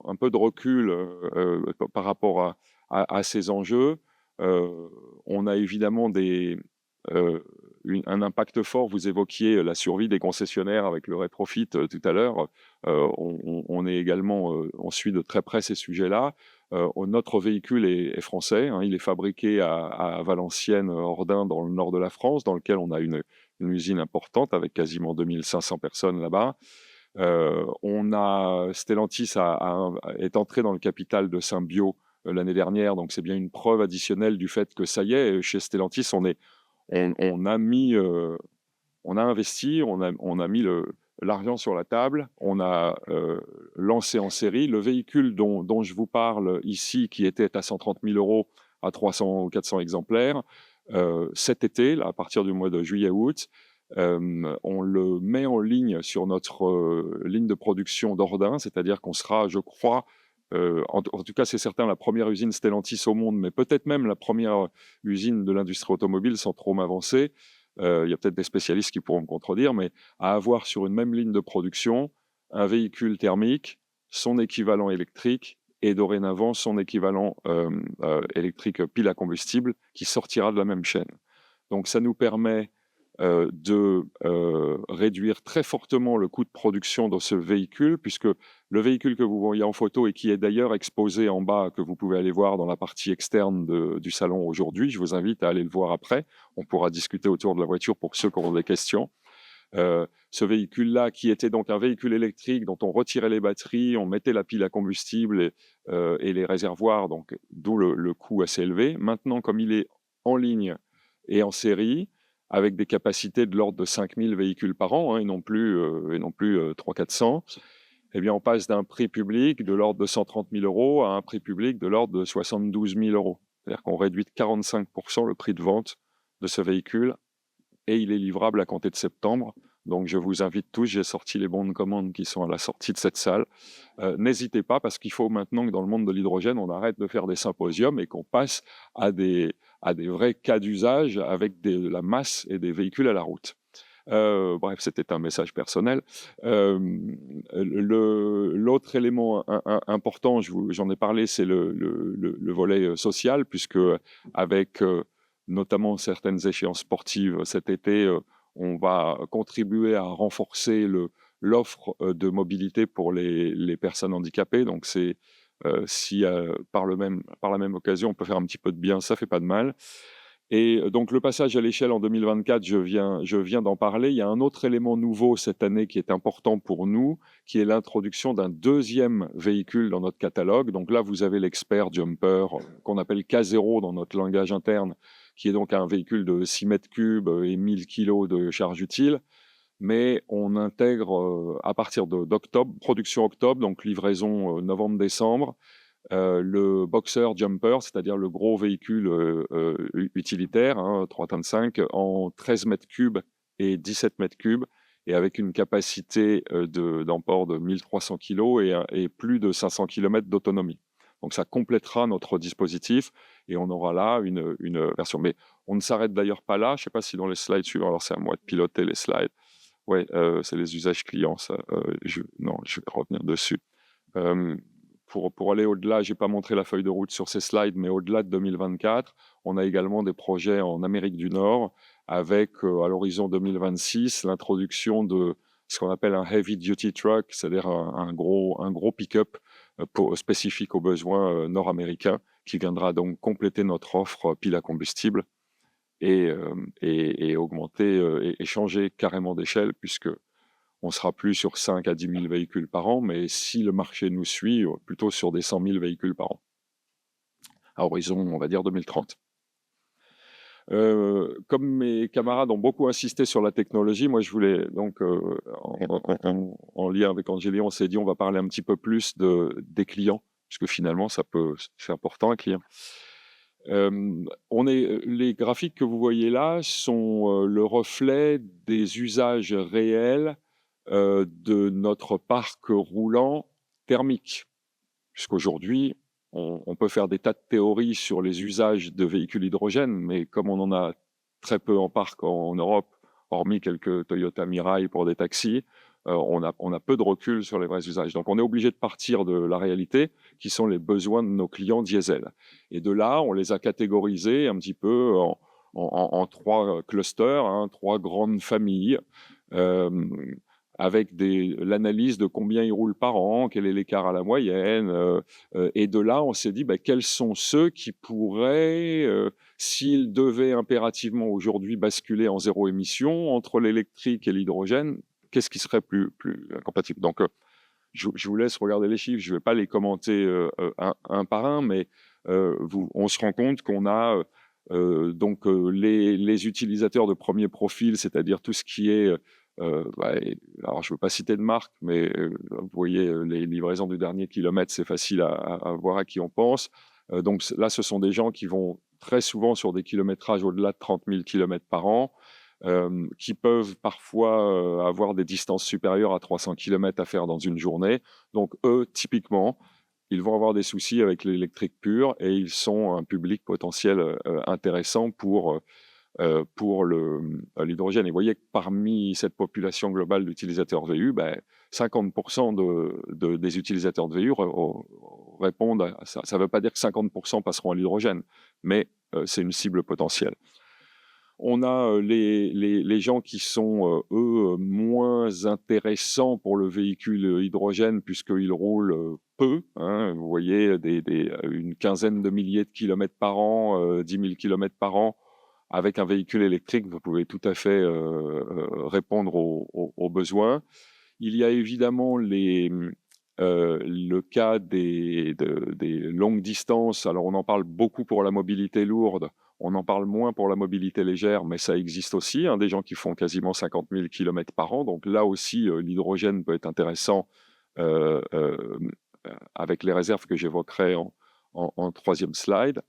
un peu de recul par rapport à ces enjeux, on a évidemment un impact fort. Vous évoquiez la survie des concessionnaires avec le rétrofit tout à l'heure. On est également, on suit de très près ces sujets-là. Notre véhicule est français, il est fabriqué à Valenciennes, Ordin, dans le nord de la France, dans lequel on a une usine importante avec quasiment 2500 personnes là-bas. Stellantis est entré dans le capital de Symbio l'année dernière, donc c'est bien une preuve additionnelle du fait que ça y est, chez Stellantis, on a investi, on a mis l'argent sur la table, on a lancé en série le véhicule dont je vous parle ici, qui était à 130 000 € à 300 ou 400 exemplaires. Cet été, là, à partir du mois de juillet-août, on le met en ligne sur notre ligne de production d'Ordin, c'est-à-dire qu'on sera, je crois, en tout cas c'est certain, la première usine Stellantis au monde, mais peut-être même la première usine de l'industrie automobile, sans trop m'avancer. Il y a peut-être des spécialistes qui pourront me contredire, mais à avoir sur une même ligne de production un véhicule thermique, son équivalent électrique, et dorénavant son équivalent électrique pile à combustible qui sortira de la même chaîne. Donc ça nous permet de réduire très fortement le coût de production de ce véhicule, puisque le véhicule que vous voyez en photo et qui est d'ailleurs exposé en bas, que vous pouvez aller voir dans la partie externe du salon aujourd'hui, je vous invite à aller le voir après. On pourra discuter autour de la voiture pour ceux qui auront des questions. Ce véhicule-là, qui était donc un véhicule électrique dont on retirait les batteries, on mettait la pile à combustible et les réservoirs, donc d'où le coût assez élevé. Maintenant, comme il est en ligne et en série, avec des capacités de l'ordre de 5000 véhicules par an, et non plus 300-400, eh bien, on passe d'un prix public de l'ordre de 130 000 euros à un prix public de l'ordre de 72 000 euros. C'est-à-dire qu'on réduit de 45% le prix de vente de ce véhicule et il est livrable à compter de septembre. Donc, je vous invite tous, j'ai sorti les bons de commande qui sont à la sortie de cette salle. N'hésitez pas, parce qu'il faut maintenant que dans le monde de l'hydrogène, on arrête de faire des symposiums et qu'on passe à des vrais cas d'usage avec de la masse et des véhicules à la route. Bref, c'était un message personnel. L'autre élément important, j'en ai parlé, c'est le volet social, puisque avec notamment certaines échéances sportives cet été, on va contribuer à renforcer l'offre de mobilité pour les personnes handicapées. Donc, si par la même occasion, on peut faire un petit peu de bien, ça fait pas de mal. Et donc, le passage à l'échelle en 2024, je viens d'en parler. Il y a un autre élément nouveau cette année qui est important pour nous, qui est l'introduction d'un deuxième véhicule dans notre catalogue. Donc là, vous avez l'Expert Jumper, qu'on appelle K0 dans notre langage interne, qui est donc un véhicule de 6 mètres cubes et 1000 kg de charge utile. Mais on intègre à partir d'octobre, production octobre, donc livraison novembre-décembre, le Boxer Jumper, c'est-à-dire le gros véhicule utilitaire, 3,5 tonnes, en 13 mètres cubes et 17 mètres cubes, et avec une capacité d'emport de 1300 kg et plus de 500 km d'autonomie. Donc ça complétera notre dispositif et on aura là une version. Mais on ne s'arrête d'ailleurs pas là. Je ne sais pas si dans les slides suivants, alors c'est à moi de piloter les slides. Oui, c'est les usages clients, ça. Je vais revenir dessus. Pour aller au-delà, je n'ai pas montré la feuille de route sur ces slides, mais au-delà de 2024, on a également des projets en Amérique du Nord avec, à l'horizon 2026, l'introduction de ce qu'on appelle un heavy duty truck, c'est-à-dire un gros pick-up spécifique aux besoins nord-américains, qui viendra donc compléter notre offre pile à combustible et augmenter et changer carrément d'échelle, puisque on sera plus sur 5 à 10 000 véhicules par an, mais si le marché nous suit, plutôt sur des 100 000 véhicules par an, à horizon, on va dire, 2030. Comme mes camarades ont beaucoup insisté sur la technologie, moi je voulais donc, en lien avec Angélie, on s'est dit on va parler un petit peu plus des clients, puisque finalement c'est important un client. Les graphiques que vous voyez là sont le reflet des usages réels de notre parc roulant thermique. Puisqu'aujourd'hui, on peut faire des tas de théories sur les usages de véhicules hydrogène, mais comme on en a très peu en parc en Europe, hormis quelques Toyota Mirai pour des taxis, on a peu de recul sur les vrais usages. Donc on est obligé de partir de la réalité, qui sont les besoins de nos clients diesel. Et de là, on les a catégorisés un petit peu en 3 clusters, 3 grandes familles, avec l'analyse de combien ils roulent par an, quel est l'écart à la moyenne. Et de là, on s'est dit, quels sont ceux qui pourraient, s'ils devaient impérativement aujourd'hui basculer en zéro émission, entre l'électrique et l'hydrogène, qu'est-ce qui serait plus compatible. Donc, je vous laisse regarder les chiffres, je ne vais pas les commenter un par un, mais on se rend compte qu'on a donc les utilisateurs de premier profil, c'est-à-dire tout ce qui est... alors, je ne veux pas citer de marque, mais vous voyez, les livraisons du dernier kilomètre, c'est facile à voir à qui on pense. Donc là, ce sont des gens qui vont très souvent sur des kilométrages au-delà de 30 000 km par an, qui peuvent parfois avoir des distances supérieures à 300 km à faire dans une journée. Donc eux, typiquement, ils vont avoir des soucis avec l'électrique pure et ils sont un public potentiel intéressant pour l'hydrogène. Et vous voyez que parmi cette population globale d'utilisateurs VU, 50% des utilisateurs de VU répondent à ça. Ça ne veut pas dire que 50% passeront à l'hydrogène, mais c'est une cible potentielle. On a les gens qui sont, eux, moins intéressants pour le véhicule hydrogène puisqu'ils roulent peu. Hein. Vous voyez, une quinzaine de milliers de kilomètres par an, 10 000 kilomètres par an. Avec un véhicule électrique, vous pouvez tout à fait répondre aux besoins. Il y a évidemment le cas des longues distances. Alors, on en parle beaucoup pour la mobilité lourde. On en parle moins pour la mobilité légère, mais ça existe aussi, hein, des gens qui font quasiment 50 000 km par an. Donc là aussi, l'hydrogène peut être intéressant avec les réserves que j'évoquerai en troisième slide.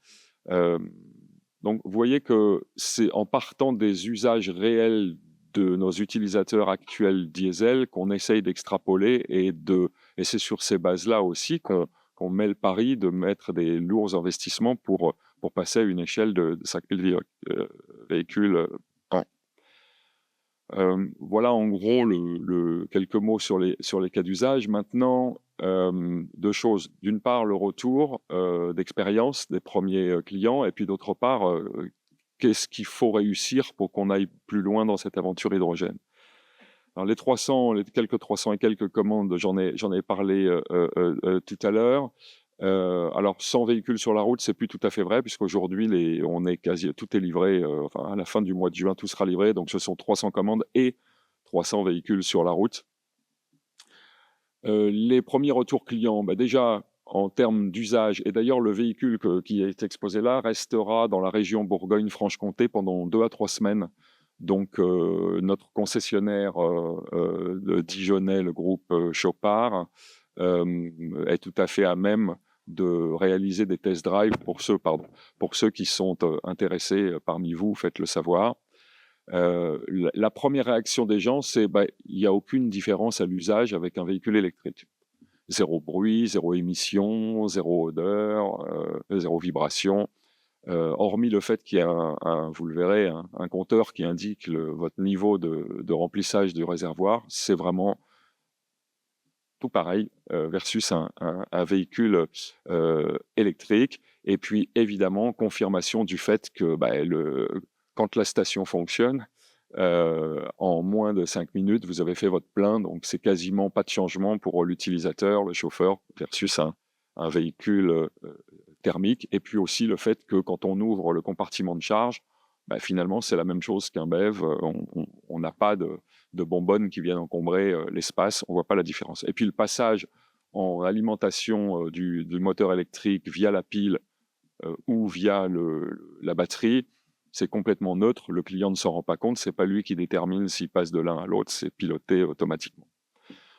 Donc vous voyez que c'est en partant des usages réels de nos utilisateurs actuels diesel qu'on essaye d'extrapoler et c'est sur ces bases-là aussi qu'on met le pari de mettre des lourds investissements pour passer à une échelle de 5000 véhicules an. Voilà en gros quelques mots sur les cas d'usage. Maintenant, deux choses. D'une part, le retour d'expérience des premiers clients et puis d'autre part, qu'est-ce qu'il faut réussir pour qu'on aille plus loin dans cette aventure hydrogène. Alors les quelques 300 et quelques commandes, j'en ai parlé tout à l'heure. Alors 100 véhicules sur la route, c'est plus tout à fait vrai puisqu'aujourd'hui tout est livré. Enfin à la fin du mois de juin, tout sera livré. Donc ce sont 300 commandes et 300 véhicules sur la route. Les premiers retours clients, déjà en termes d'usage, et d'ailleurs le véhicule qui est exposé là restera dans la région Bourgogne-Franche-Comté pendant 2 à 3 semaines. Donc notre concessionnaire de Dijonais, le groupe Chopard, est tout à fait à même de réaliser des test drives pour ceux qui sont intéressés parmi vous, faites-le savoir. La première réaction des gens, c'est il n'y a aucune différence à l'usage avec un véhicule électrique. Zéro bruit, zéro émission, zéro odeur, zéro vibration. Hormis le fait qu'il y a vous le verrez, un compteur qui indique votre niveau de remplissage du réservoir, c'est vraiment tout pareil versus un véhicule électrique. Et puis évidemment, confirmation du fait que quand la station fonctionne, en moins de 5 minutes, vous avez fait votre plein, donc c'est quasiment pas de changement pour l'utilisateur, le chauffeur, versus un véhicule thermique. Et puis aussi le fait que quand on ouvre le compartiment de charge, finalement c'est la même chose qu'un BEV, on n'a pas de bonbonnes qui viennent encombrer l'espace, on ne voit pas la différence. Et puis le passage en alimentation du moteur électrique via la pile ou via la batterie, c'est complètement neutre, le client ne s'en rend pas compte, c'est pas lui qui détermine s'il passe de l'un à l'autre, c'est piloté automatiquement.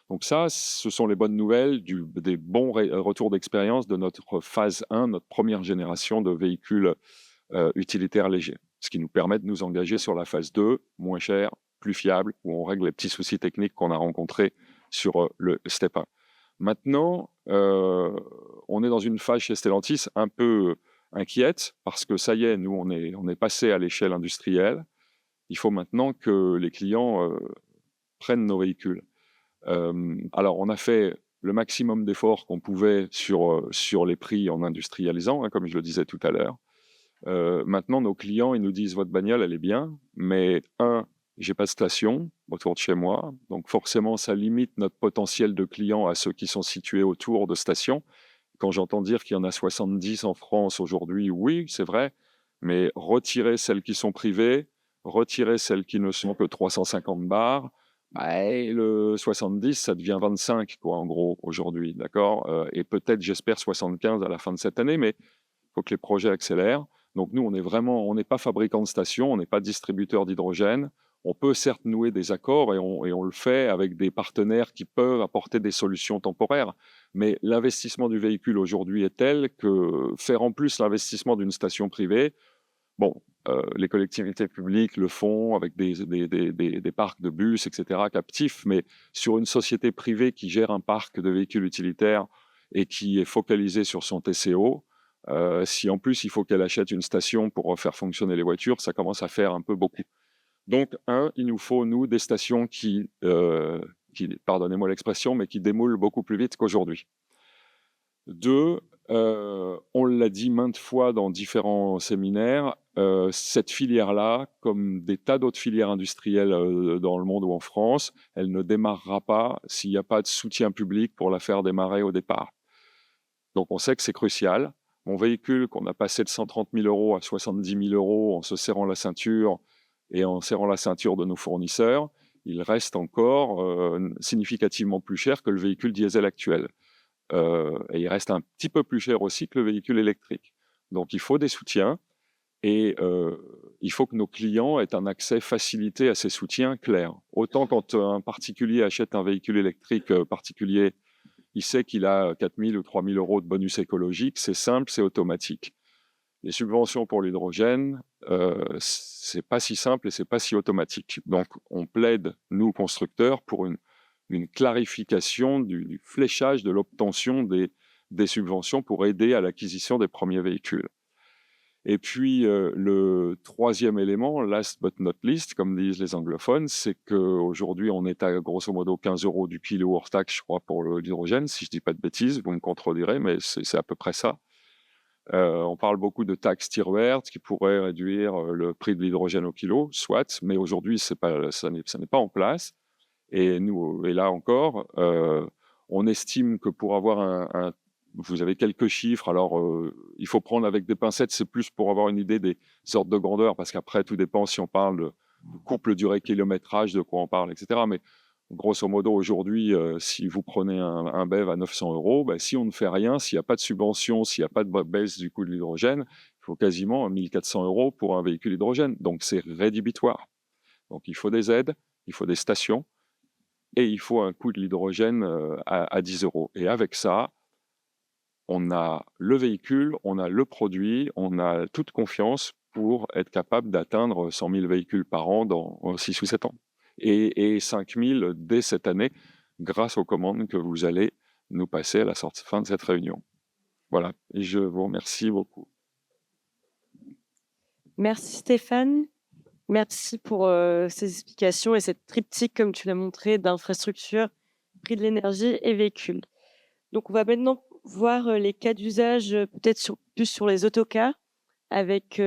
Donc ça, ce sont les bonnes nouvelles, des bons retours d'expérience de notre phase 1, notre première génération de véhicules utilitaires légers, ce qui nous permet de nous engager sur la phase 2, moins cher, plus fiable, où on règle les petits soucis techniques qu'on a rencontrés sur le Step 1. Maintenant, on est dans une phase chez Stellantis un peu inquiète, parce que ça y est, nous, on est passé à l'échelle industrielle. Il faut maintenant que les clients prennent nos véhicules. Alors, on a fait le maximum d'efforts qu'on pouvait sur les prix en industrialisant, comme je le disais tout à l'heure. Maintenant, nos clients, ils nous disent, votre bagnole, elle est bien, mais j'ai pas de station autour de chez moi, donc forcément, ça limite notre potentiel de clients à ceux qui sont situés autour de stations. Quand j'entends dire qu'il y en a 70 en France aujourd'hui, oui, c'est vrai, mais retirer celles qui sont privées, retirer celles qui ne sont que 350 bars, le 70, ça devient 25, quoi, en gros, aujourd'hui, d'accord, et peut-être, j'espère, 75 à la fin de cette année, mais il faut que les projets accélèrent. Donc nous, on n'est pas fabricant de stations, on n'est pas distributeur d'hydrogène. On peut certes nouer des accords et on le fait avec des partenaires qui peuvent apporter des solutions temporaires. Mais l'investissement du véhicule aujourd'hui est tel que faire en plus l'investissement d'une station privée, les collectivités publiques le font avec des parcs de bus, etc., captifs, mais sur une société privée qui gère un parc de véhicules utilitaires et qui est focalisée sur son TCO, si en plus il faut qu'elle achète une station pour faire fonctionner les voitures, ça commence à faire un peu beaucoup. Donc, il nous faut, nous, des stations qui pardonnez-moi l'expression, mais qui démoulent beaucoup plus vite qu'aujourd'hui. 2, On l'a dit maintes fois dans différents séminaires, cette filière-là, comme des tas d'autres filières industrielles dans le monde ou en France, elle ne démarrera pas s'il n'y a pas de soutien public pour la faire démarrer au départ. Donc on sait que c'est crucial. Mon véhicule, qu'on a passé de 130 000 € à 70 000 € en se serrant la ceinture et en serrant la ceinture de nos fournisseurs, il reste encore significativement plus cher que le véhicule diesel actuel. Et il reste un petit peu plus cher aussi que le véhicule électrique. Donc il faut des soutiens et il faut que nos clients aient un accès facilité à ces soutiens clairs. Autant quand un particulier achète un véhicule électrique particulier, il sait qu'il a 4 000 ou 3 000 € de bonus écologique, c'est simple, c'est automatique. Les subventions pour l'hydrogène, c'est pas si simple et c'est pas si automatique. Donc on plaide, nous constructeurs, pour une clarification du fléchage de l'obtention des subventions pour aider à l'acquisition des premiers véhicules. Et puis, le troisième élément, last but not least, comme disent les anglophones, c'est qu'aujourd'hui, on est à grosso modo 15 € du kilo hors taxe, je crois, pour l'hydrogène, si je ne dis pas de bêtises, vous me contredirez, mais c'est à peu près ça. On parle beaucoup de taxes Tiruert qui pourraient réduire le prix de l'hydrogène au kilo, soit, mais aujourd'hui, ça n'est pas en place. Et là encore, on estime que pour avoir vous avez quelques chiffres, alors il faut prendre avec des pincettes, c'est plus pour avoir une idée des ordres de grandeur, parce qu'après, tout dépend si on parle de couple durée-kilométrage, de quoi on parle, etc. Mais grosso modo, aujourd'hui, si vous prenez un BEV à 900 €, ben, si on ne fait rien, s'il n'y a pas de subvention, s'il n'y a pas de baisse du coût de l'hydrogène, il faut quasiment 1 400 € pour un véhicule hydrogène. Donc, c'est rédhibitoire. Donc, il faut des aides, il faut des stations, et il faut un coût de l'hydrogène à 10 €. Et avec ça, on a le véhicule, on a le produit, on a toute confiance pour être capable d'atteindre 100 000 véhicules par an dans 6 ou 7 ans. Et 5 000 dès cette année, grâce aux commandes que vous allez nous passer à la fin de cette réunion. Voilà, et je vous remercie beaucoup. Merci Stéphane. Merci pour ces explications et cette triptyque, comme tu l'as montré, d'infrastructures, prix de l'énergie et véhicules. Donc, on va maintenant voir les cas d'usage, peut-être plus sur les autocars, avec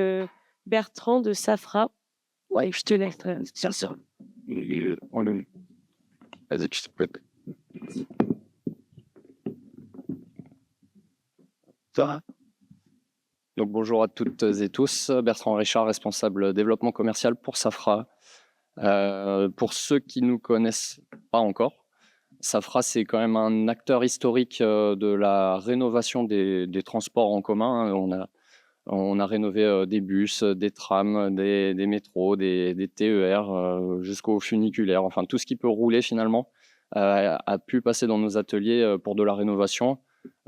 Bertrand de Safra. Ouais, je te laisse. Ça. Vas-y, je te prête. Donc bonjour à toutes et tous, Bertrand Richard, responsable développement commercial pour Safra. Pour ceux qui ne nous connaissent pas encore, Safra c'est quand même un acteur historique de la rénovation des transports en commun. On a rénové des bus, des trams, des métros, des TER, jusqu'aux funiculaires. Enfin, tout ce qui peut rouler finalement a pu passer dans nos ateliers pour de la rénovation.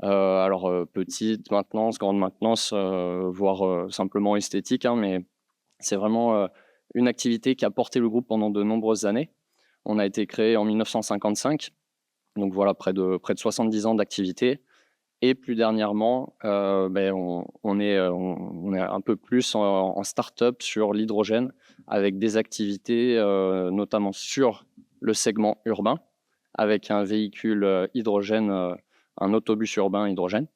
Alors petite maintenance, grande maintenance, voire simplement esthétique, hein, mais c'est vraiment une activité qui a porté le groupe pendant de nombreuses années. On a été créé en 1955, donc voilà, près de 70 ans d'activité. Et plus dernièrement, on est un peu plus en start-up sur l'hydrogène, avec des activités notamment sur le segment urbain, avec un véhicule hydrogène, un autobus urbain hydrogène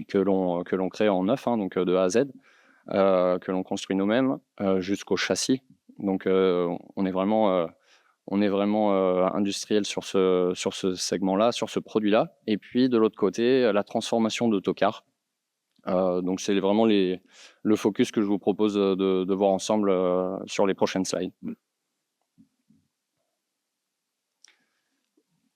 que l'on crée en neuf, hein, donc de A à Z, que l'on construit nous-mêmes jusqu'au châssis. Donc on est vraiment industriel sur ce segment-là, sur ce produit-là. Et puis de l'autre côté, la transformation d'autocars. Donc c'est vraiment le focus que je vous propose de voir ensemble sur les prochaines slides.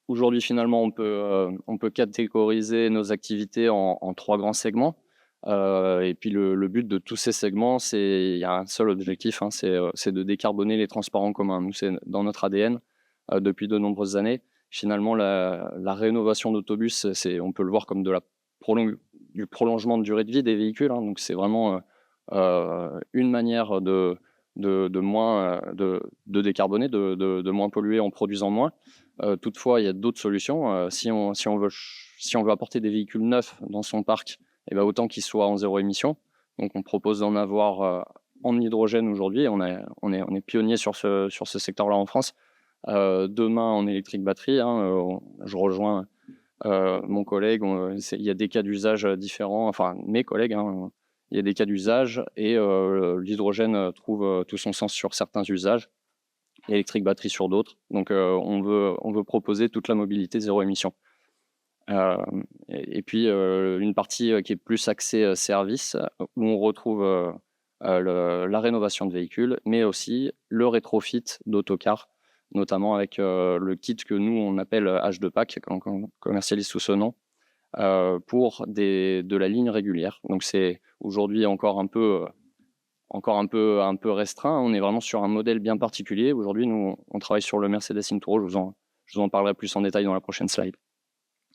Aujourd'hui, finalement, on peut catégoriser nos activités en 3 grands segments. Et puis le but de tous ces segments, il y a un seul objectif, hein, c'est de décarboner les transports en commun. Nous, c'est dans notre ADN depuis de nombreuses années. Finalement, la rénovation d'autobus, on peut le voir comme du prolongement de durée de vie des véhicules, hein. Donc c'est vraiment une manière de décarboner, de moins polluer en produisant moins. Toutefois, il y a d'autres solutions. Si on veut apporter des véhicules neufs dans son parc, autant qu'ils soient en zéro émission. Donc, on propose d'en avoir en hydrogène aujourd'hui. On est pionnier sur ce secteur-là en France. Demain, en électrique batterie. Hein, je rejoins mon collègue, il y a des cas d'usage différents, enfin mes collègues, hein, il y a des cas d'usage et l'hydrogène trouve tout son sens sur certains usages, l'électrique batterie sur d'autres. Donc on veut proposer toute la mobilité zéro émission. Et puis une partie qui est plus axée service, où on retrouve la rénovation de véhicules, mais aussi le rétrofit d'autocars, notamment avec le kit que nous on appelle H2PAC, qu'on commercialise sous ce nom, pour de la ligne régulière. Donc c'est aujourd'hui encore un peu restreint. On est vraiment sur un modèle bien particulier. Aujourd'hui, nous on travaille sur le Mercedes Inturo. Je vous en parlerai plus en détail dans la prochaine slide.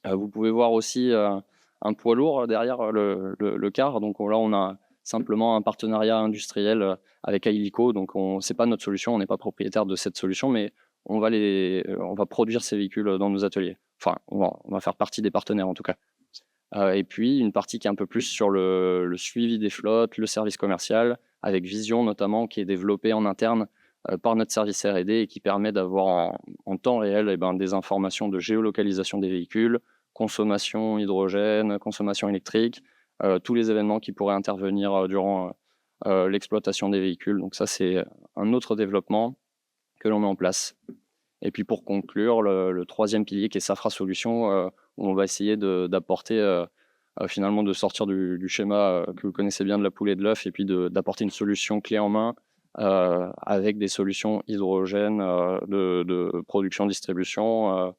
Vous pouvez voir aussi un poids lourd derrière le car. Donc là, on a simplement un partenariat industriel avec Ailico. Donc c'est pas notre solution, on n'est pas propriétaire de cette solution, mais on va produire ces véhicules dans nos ateliers. Enfin, on va faire partie des partenaires en tout cas. Et puis une partie qui est un peu plus sur le suivi des flottes, le service commercial, avec Vision notamment, qui est développé en interne par notre service R&D et qui permet d'avoir en temps réel des informations de géolocalisation des véhicules, consommation hydrogène, consommation électrique, tous les événements qui pourraient intervenir durant l'exploitation des véhicules. Donc ça, c'est un autre développement que l'on met en place. Et puis pour conclure, le troisième pilier qui est Safra Solutions, où on va essayer d'apporter finalement de sortir du schéma que vous connaissez bien de la poule et de l'œuf, et puis d'apporter une solution clé en main avec des solutions hydrogène de production, distribution,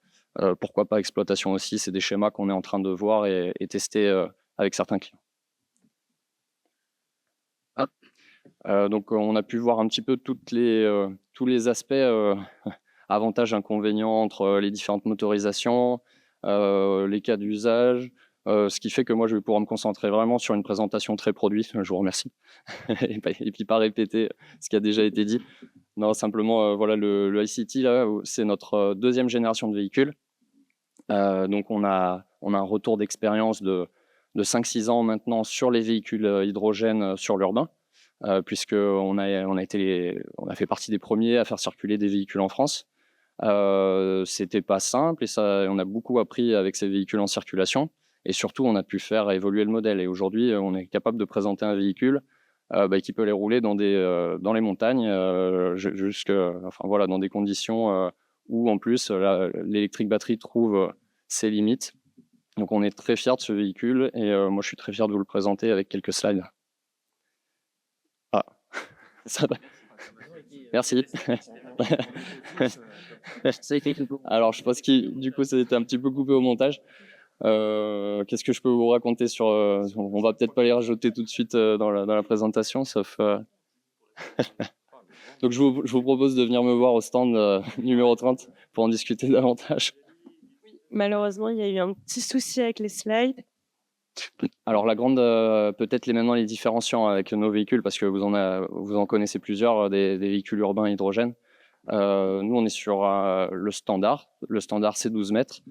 pourquoi pas exploitation aussi. C'est des schémas qu'on est en train de voir et tester avec certains clients. Donc on a pu voir un petit peu tous les aspects avantages, inconvénients entre les différentes motorisations, les cas d'usage, ce qui fait que moi je vais pouvoir me concentrer vraiment sur une présentation très produit. Je vous remercie. Et puis pas répéter ce qui a déjà été dit. Non, simplement voilà, le ICT là, c'est notre deuxième génération de véhicules. Donc on a un retour d'expérience de 5-6 ans maintenant sur les véhicules hydrogène sur l'urbain, puisque on a fait partie des premiers à faire circuler des véhicules en France. C'était pas simple et on a beaucoup appris avec ces véhicules en circulation, et surtout on a pu faire évoluer le modèle, et aujourd'hui on est capable de présenter un véhicule qui peut les rouler dans les montagnes, dans des conditions où en plus l'électrique batterie trouve ses limites. Donc on est très fiers de ce véhicule, et moi je suis très fier de vous le présenter avec quelques slides. Ça va. Merci. Alors, je pense que du coup, ça a été un petit peu coupé au montage. Qu'est-ce que je peux vous raconter sur... on va peut-être pas les rajouter tout de suite dans la présentation, sauf... Donc, je vous propose de venir me voir au stand numéro 30 pour en discuter davantage. Malheureusement, il y a eu un petit souci avec les slides. Alors la grande, peut-être maintenant les différenciants avec nos véhicules, parce que vous en connaissez plusieurs, des véhicules urbains hydrogène. Nous on est sur le standard c'est 12 mètres,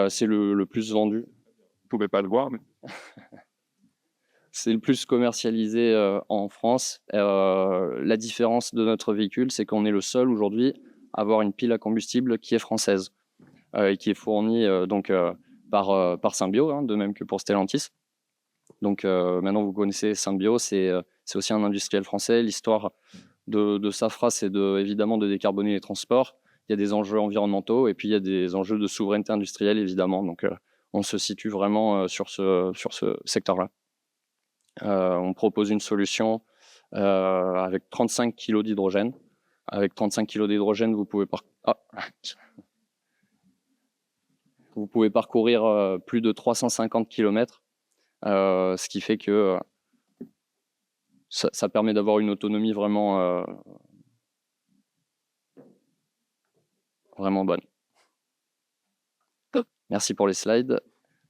c'est le plus vendu. Vous pouvez pas le voir, mais c'est le plus commercialisé en France. La différence de notre véhicule, c'est qu'on est le seul aujourd'hui à avoir une pile à combustible qui est française et qui est fournie par Symbio, hein, de même que pour Stellantis. Donc maintenant vous connaissez Symbio, c'est aussi un industriel français. L'histoire de Safra, c'est évidemment de décarboner les transports. Il y a des enjeux environnementaux et puis il y a des enjeux de souveraineté industrielle évidemment. Donc on se situe vraiment sur ce secteur-là. On propose une solution avec 35 kg d'hydrogène. Avec 35 kg d'hydrogène, vous pouvez parcourir plus de 350 km, ce qui fait que ça permet d'avoir une autonomie vraiment bonne. Merci pour les slides.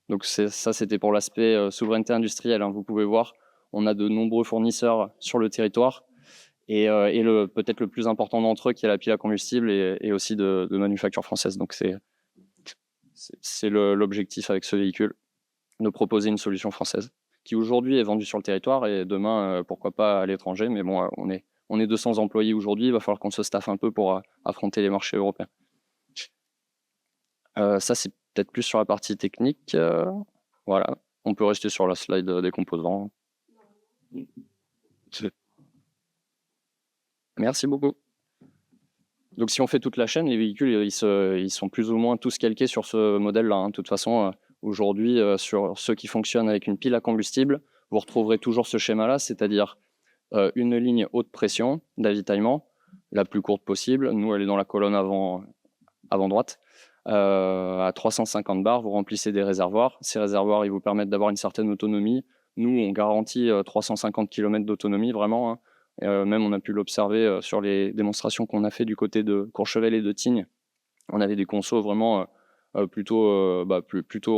Donc ça, c'était pour l'aspect souveraineté industrielle, hein. Vous pouvez voir, on a de nombreux fournisseurs sur le territoire, et peut-être le plus important d'entre eux, qui est la pile à combustible, et aussi de manufacture française. Donc c'est l'objectif avec ce véhicule, de proposer une solution française qui aujourd'hui est vendue sur le territoire, et demain pourquoi pas à l'étranger. Mais bon, on est 200 employés aujourd'hui, il va falloir qu'on se staffe un peu pour affronter les marchés européens. Ça, c'est peut-être plus sur la partie technique. Voilà, on peut rester sur la slide des composants. Merci beaucoup. Donc, si on fait toute la chaîne, les véhicules, ils sont plus ou moins tous calqués sur ce modèle-là, hein. De toute façon, aujourd'hui, sur ceux qui fonctionnent avec une pile à combustible, vous retrouverez toujours ce schéma-là, c'est-à-dire une ligne haute pression d'avitaillement, la plus courte possible. Nous, elle est dans la colonne avant droite. À 350 bars, vous remplissez des réservoirs. Ces réservoirs, ils vous permettent d'avoir une certaine autonomie. Nous, on garantit 350 km d'autonomie, vraiment, hein. Même, on a pu l'observer sur les démonstrations qu'on a fait du côté de Courchevel et de Tignes. On avait des consos vraiment plutôt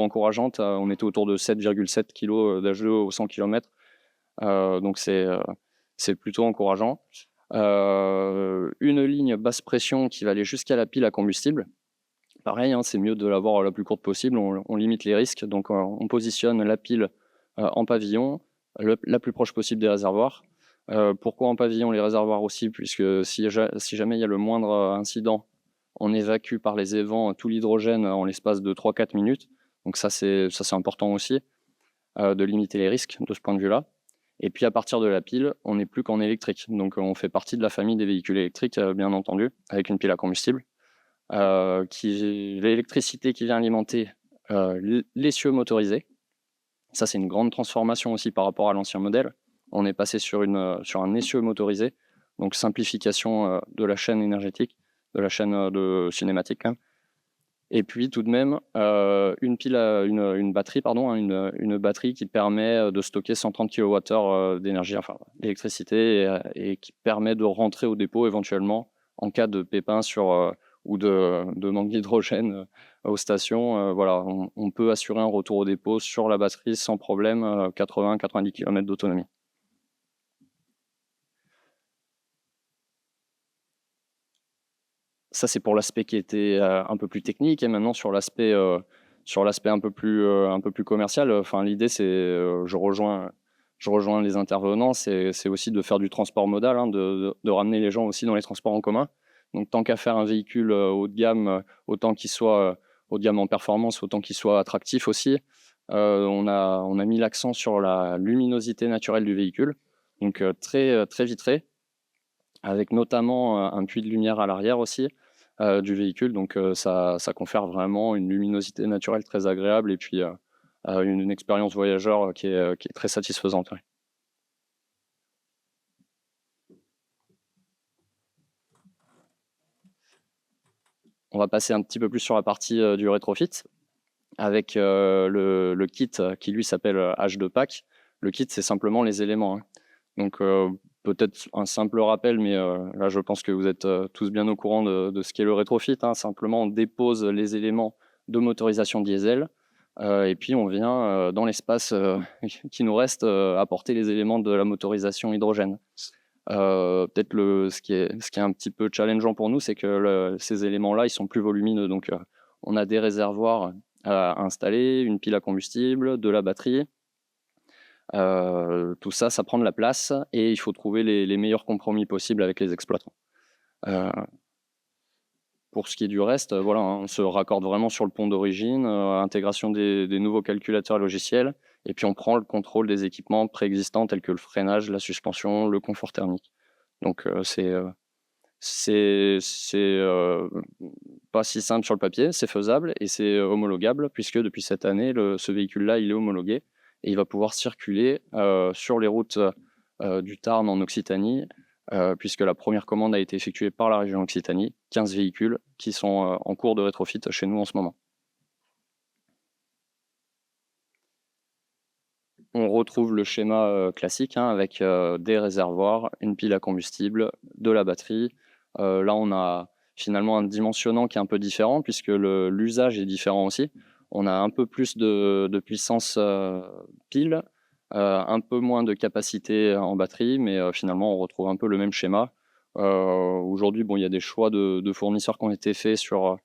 encourageantes. On était autour de 7,7 kg d'HE au 100 km. Donc, c'est plutôt encourageant. Une ligne basse pression qui va aller jusqu'à la pile à combustible. Pareil, hein, c'est mieux de l'avoir la plus courte possible, on limite les risques. Donc, on positionne la pile en pavillon, la plus proche possible des réservoirs. Pourquoi en pavillon, les réservoirs aussi? Puisque si jamais il y a le moindre incident, on évacue par les évents tout l'hydrogène en l'espace de 3-4 minutes. Donc ça, c'est important aussi, de limiter les risques de ce point de vue-là. Et puis, à partir de la pile, on n'est plus qu'en électrique. Donc, on fait partie de la famille des véhicules électriques, bien entendu, avec une pile à combustible. L'électricité qui vient alimenter l'essieu motorisé. Ça, c'est une grande transformation aussi par rapport à l'ancien modèle. On est passé sur un essieu motorisé, donc simplification de la chaîne énergétique, de la chaîne de cinématique, hein. Et puis tout de même une batterie, une batterie qui permet de stocker 130 kWh d'énergie, enfin d'électricité, et qui permet de rentrer au dépôt éventuellement en cas de pépin ou de manque d'hydrogène aux stations. Voilà, on peut assurer un retour au dépôt sur la batterie sans problème, 80-90 km d'autonomie. Ça, c'est pour l'aspect qui était un peu plus technique. Et maintenant, sur l'aspect un peu plus commercial, enfin, l'idée, c'est, je rejoins les intervenants, c'est aussi de faire du transport modal, hein, de ramener les gens aussi dans les transports en commun. Donc, tant qu'à faire un véhicule haut de gamme, autant qu'il soit haut de gamme en performance, autant qu'il soit attractif aussi. On a mis l'accent sur la luminosité naturelle du véhicule, donc très vitré, avec notamment un puits de lumière à l'arrière aussi du véhicule. Donc ça confère vraiment une luminosité naturelle très agréable et puis une expérience voyageur qui est très satisfaisante. Ouais. On va passer un petit peu plus sur la partie du rétrofit avec le kit qui lui s'appelle H2Pack. Le kit, c'est simplement les éléments, hein. Donc peut-être un simple rappel, mais là je pense que vous êtes tous bien au courant de ce qu'est le rétrofit, hein. Simplement, on dépose les éléments de motorisation diesel et puis on vient dans l'espace qui nous reste apporter les éléments de la motorisation hydrogène. Peut-être ce qui est un petit peu challengeant pour nous, c'est que ces éléments-là, ils sont plus volumineux. Donc on a des réservoirs à installer, une pile à combustible, de la batterie. Tout ça, ça prend de la place et il faut trouver les meilleurs compromis possibles avec les exploitants. Pour ce qui est du reste, voilà, hein, on se raccorde vraiment sur le pont d'origine, intégration des nouveaux calculateurs logiciels, et puis on prend le contrôle des équipements préexistants tels que le freinage, la suspension, le confort thermique. Donc c'est pas si simple sur le papier, c'est faisable et c'est homologable puisque depuis cette année, ce véhicule-là, il est homologué. Et il va pouvoir circuler sur les routes du Tarn en Occitanie, puisque la première commande a été effectuée par la région Occitanie, 15 véhicules qui sont en cours de rétrofit chez nous en ce moment. On retrouve le schéma classique, hein, avec des réservoirs, une pile à combustible, de la batterie. Là, on a finalement un dimensionnant qui est un peu différent, puisque l'usage est différent aussi. On a un peu plus de puissance pile, un peu moins de capacité en batterie, mais finalement, on retrouve un peu le même schéma. Aujourd'hui, bon, il y a des choix de fournisseurs qui ont été faits sur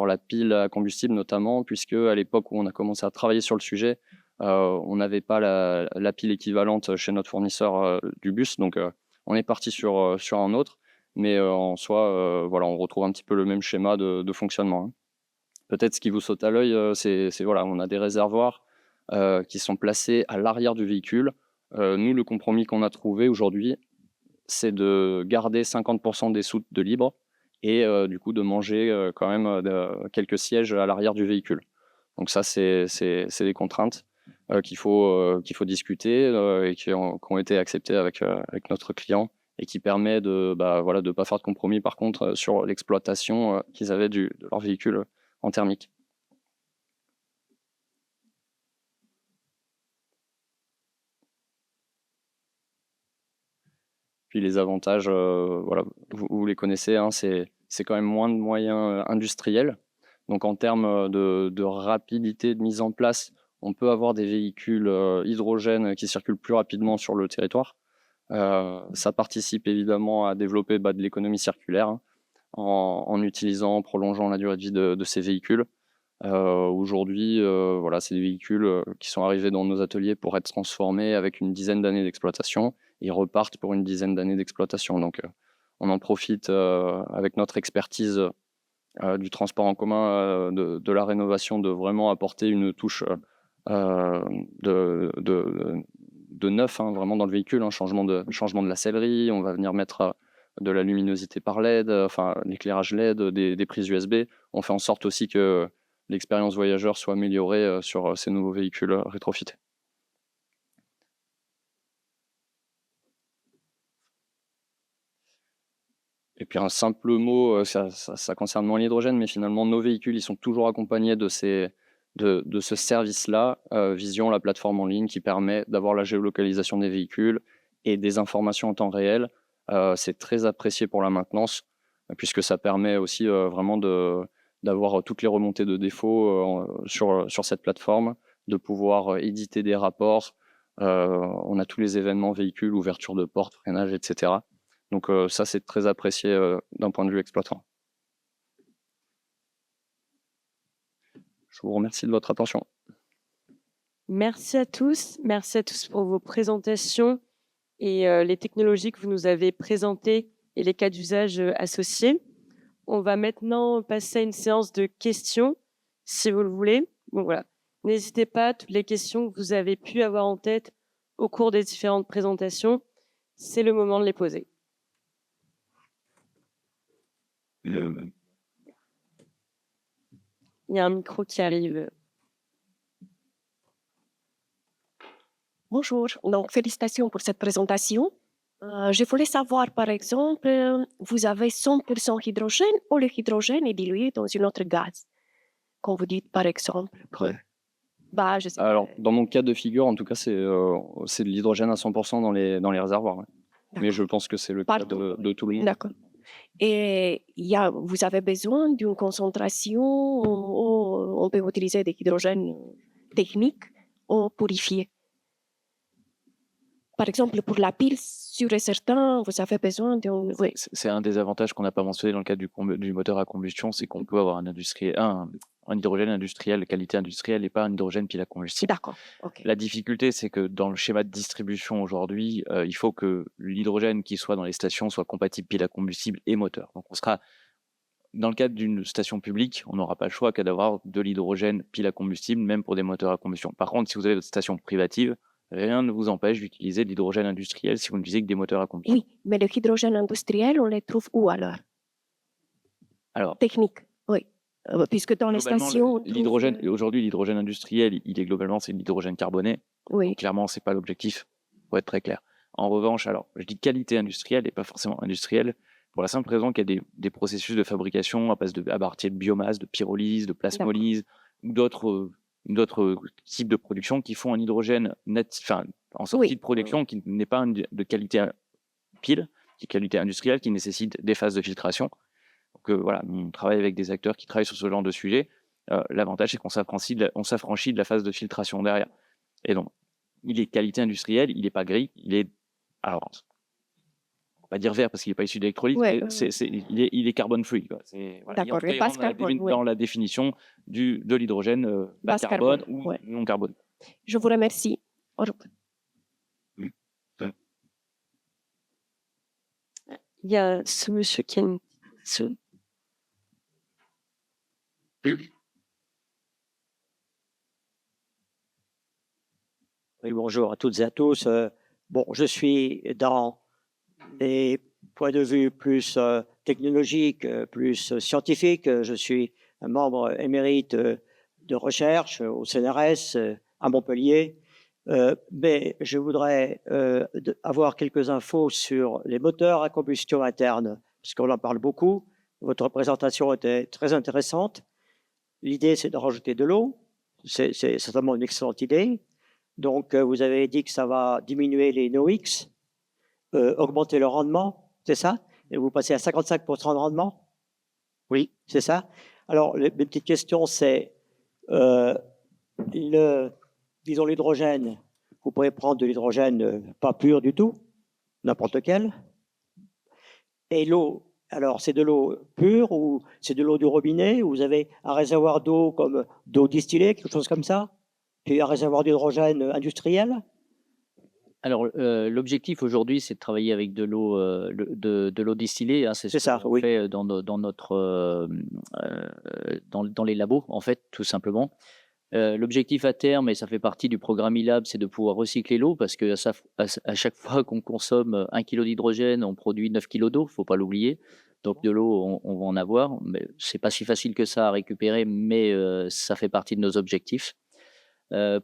la pile à combustible notamment, puisque à l'époque où on a commencé à travailler sur le sujet, on n'avait pas la pile équivalente chez notre fournisseur du bus, donc on est parti sur un autre, mais en soi, voilà, on retrouve un petit peu le même schéma de fonctionnement, hein. Peut-être ce qui vous saute à l'œil, voilà, on a des réservoirs qui sont placés à l'arrière du véhicule. Nous, le compromis qu'on a trouvé aujourd'hui, c'est de garder 50% des soutes de libre et du coup de manger quand même quelques sièges à l'arrière du véhicule. Donc ça, c'est des contraintes qu'il faut discuter et qui ont été acceptées avec notre client et qui permet de voilà, de pas faire de compromis par contre sur l'exploitation qu'ils avaient de leur véhicule en thermique. Puis les avantages, voilà, vous les connaissez, hein, c'est quand même moins de moyens industriels. Donc en termes de rapidité de mise en place, on peut avoir des véhicules hydrogène qui circulent plus rapidement sur le territoire. Ça participe évidemment à développer de l'économie circulaire, hein, en utilisant, en prolongeant la durée de vie de ces véhicules. Aujourd'hui, voilà, c'est des véhicules qui sont arrivés dans nos ateliers pour être transformés avec une dizaine d'années d'exploitation. Ils repartent pour une dizaine d'années d'exploitation. Donc, on en profite avec notre expertise du transport en commun, de la rénovation, de vraiment apporter une touche de neuf, hein, vraiment dans le véhicule, hein, changement de la sellerie. On va venir mettre de la luminosité par LED, enfin l'éclairage LED, des prises USB. On fait en sorte aussi que l'expérience voyageur soit améliorée sur ces nouveaux véhicules rétrofités. Et puis un simple mot, ça concerne moins l'hydrogène, mais finalement nos véhicules, ils sont toujours accompagnés de ce service-là, Vision, la plateforme en ligne qui permet d'avoir la géolocalisation des véhicules et des informations en temps réel. C'est très apprécié pour la maintenance, puisque ça permet aussi vraiment d'avoir toutes les remontées de défauts sur cette plateforme, de pouvoir éditer des rapports. On a tous les événements véhicules, ouverture de portes, freinage, etc. Donc ça, c'est très apprécié d'un point de vue exploitant. Je vous remercie de votre attention. Merci à tous pour vos présentations et les technologies que vous nous avez présentées et les cas d'usage associés. On va maintenant passer à une séance de questions, si vous le voulez. Bon, voilà. N'hésitez pas, toutes les questions que vous avez pu avoir en tête au cours des différentes présentations, c'est le moment de les poser. Il y a un micro qui arrive. Bonjour, donc félicitations pour cette présentation. Je voulais savoir, par exemple, vous avez 100% hydrogène ou le hydrogène est dilué dans une autre gaz? Quand vous dites, par exemple. Ouais. Je sais Alors, dans mon cas de figure, en tout cas, c'est de l'hydrogène à 100% dans les réservoirs. Ouais. Mais je pense que c'est le cas de tout le monde. D'accord. Et vous avez besoin d'une concentration où on peut utiliser des hydrogènes techniques ou purifiés? Par exemple, pour la pile, sûr et certain, vous avez besoin d'un... Oui. C'est un des avantages qu'on n'a pas mentionné dans le cadre du moteur à combustion, c'est qu'on peut avoir un hydrogène industriel, qualité industrielle, et pas un hydrogène pile à combustible. D'accord. Okay. La difficulté, c'est que dans le schéma de distribution aujourd'hui, il faut que l'hydrogène qui soit dans les stations soit compatible pile à combustible et moteur. Donc on sera dans le cadre d'une station publique, on n'aura pas le choix qu'à d'avoir de l'hydrogène pile à combustible, même pour des moteurs à combustion. Par contre, si vous avez votre station privative, rien ne vous empêche d'utiliser de l'hydrogène industriel si vous ne visez que des moteurs à combustion. Oui, mais le hydrogène industriel, on les trouve où alors? Technique, oui. Puisque dans les stations... Aujourd'hui, l'hydrogène industriel, il est globalement, c'est de l'hydrogène carboné. Oui. Donc, clairement, c'est pas l'objectif, pour être très clair. En revanche, alors, je dis qualité industrielle et pas forcément industrielle, pour la simple raison qu'il y a des processus de fabrication à partir de biomasse, de pyrolyse, de plasmolyse, ou d'autres types de production qui font un hydrogène en sortie de production qui n'est pas de qualité pile, qui est qualité industrielle, qui nécessite des phases de filtration. Donc voilà, on travaille avec des acteurs qui travaillent sur ce genre de sujet. L'avantage, c'est qu'on s'affranchit de la phase de filtration derrière. Et donc, il est qualité industrielle, il n'est pas gris, il est... Alors, on va pas dire vert parce qu'il n'est pas issu d'électrolyte, mais il est carbone free. Quoi. Voilà. D'accord, il passe carbone. Dans la définition de l'hydrogène bas carbone ou non carbone. Je vous remercie. Au revoir. Il y a ce monsieur qui a une... Oui, bonjour à toutes et à tous. Bon, je suis dans des points de vue plus technologiques, plus scientifiques. Je suis un membre émérite de recherche au CNRS à Montpellier. Mais je voudrais avoir quelques infos sur les moteurs à combustion interne, puisqu'on en parle beaucoup. Votre présentation était très intéressante. L'idée, c'est de rajouter de l'eau. C'est certainement une excellente idée. Donc, vous avez dit que ça va diminuer les NOx, augmenter le rendement, c'est ça? Et vous passez à 55% de rendement? Oui, c'est ça. Alors, mes petites questions, c'est, disons l'hydrogène, vous pouvez prendre de l'hydrogène pas pur du tout, n'importe quel. Et l'eau, alors c'est de l'eau pure ou c'est de l'eau du robinet? Ou vous avez un réservoir d'eau comme d'eau distillée, quelque chose comme ça? Puis un réservoir d'hydrogène industriel? Alors, l'objectif aujourd'hui, c'est de travailler avec de l'eau, de l'eau distillée, hein. C'est C'est ce ça, qu'on oui. fait dans notre, dans les labos, en fait, tout simplement. L'objectif à terme, et ça fait partie du programme e-Lab, c'est de pouvoir recycler l'eau parce qu'à à chaque fois qu'on consomme 1 kilo d'hydrogène, on produit 9 kilos d'eau, faut pas l'oublier. Donc de l'eau, on va en avoir, mais c'est pas si facile que ça à récupérer, mais ça fait partie de nos objectifs.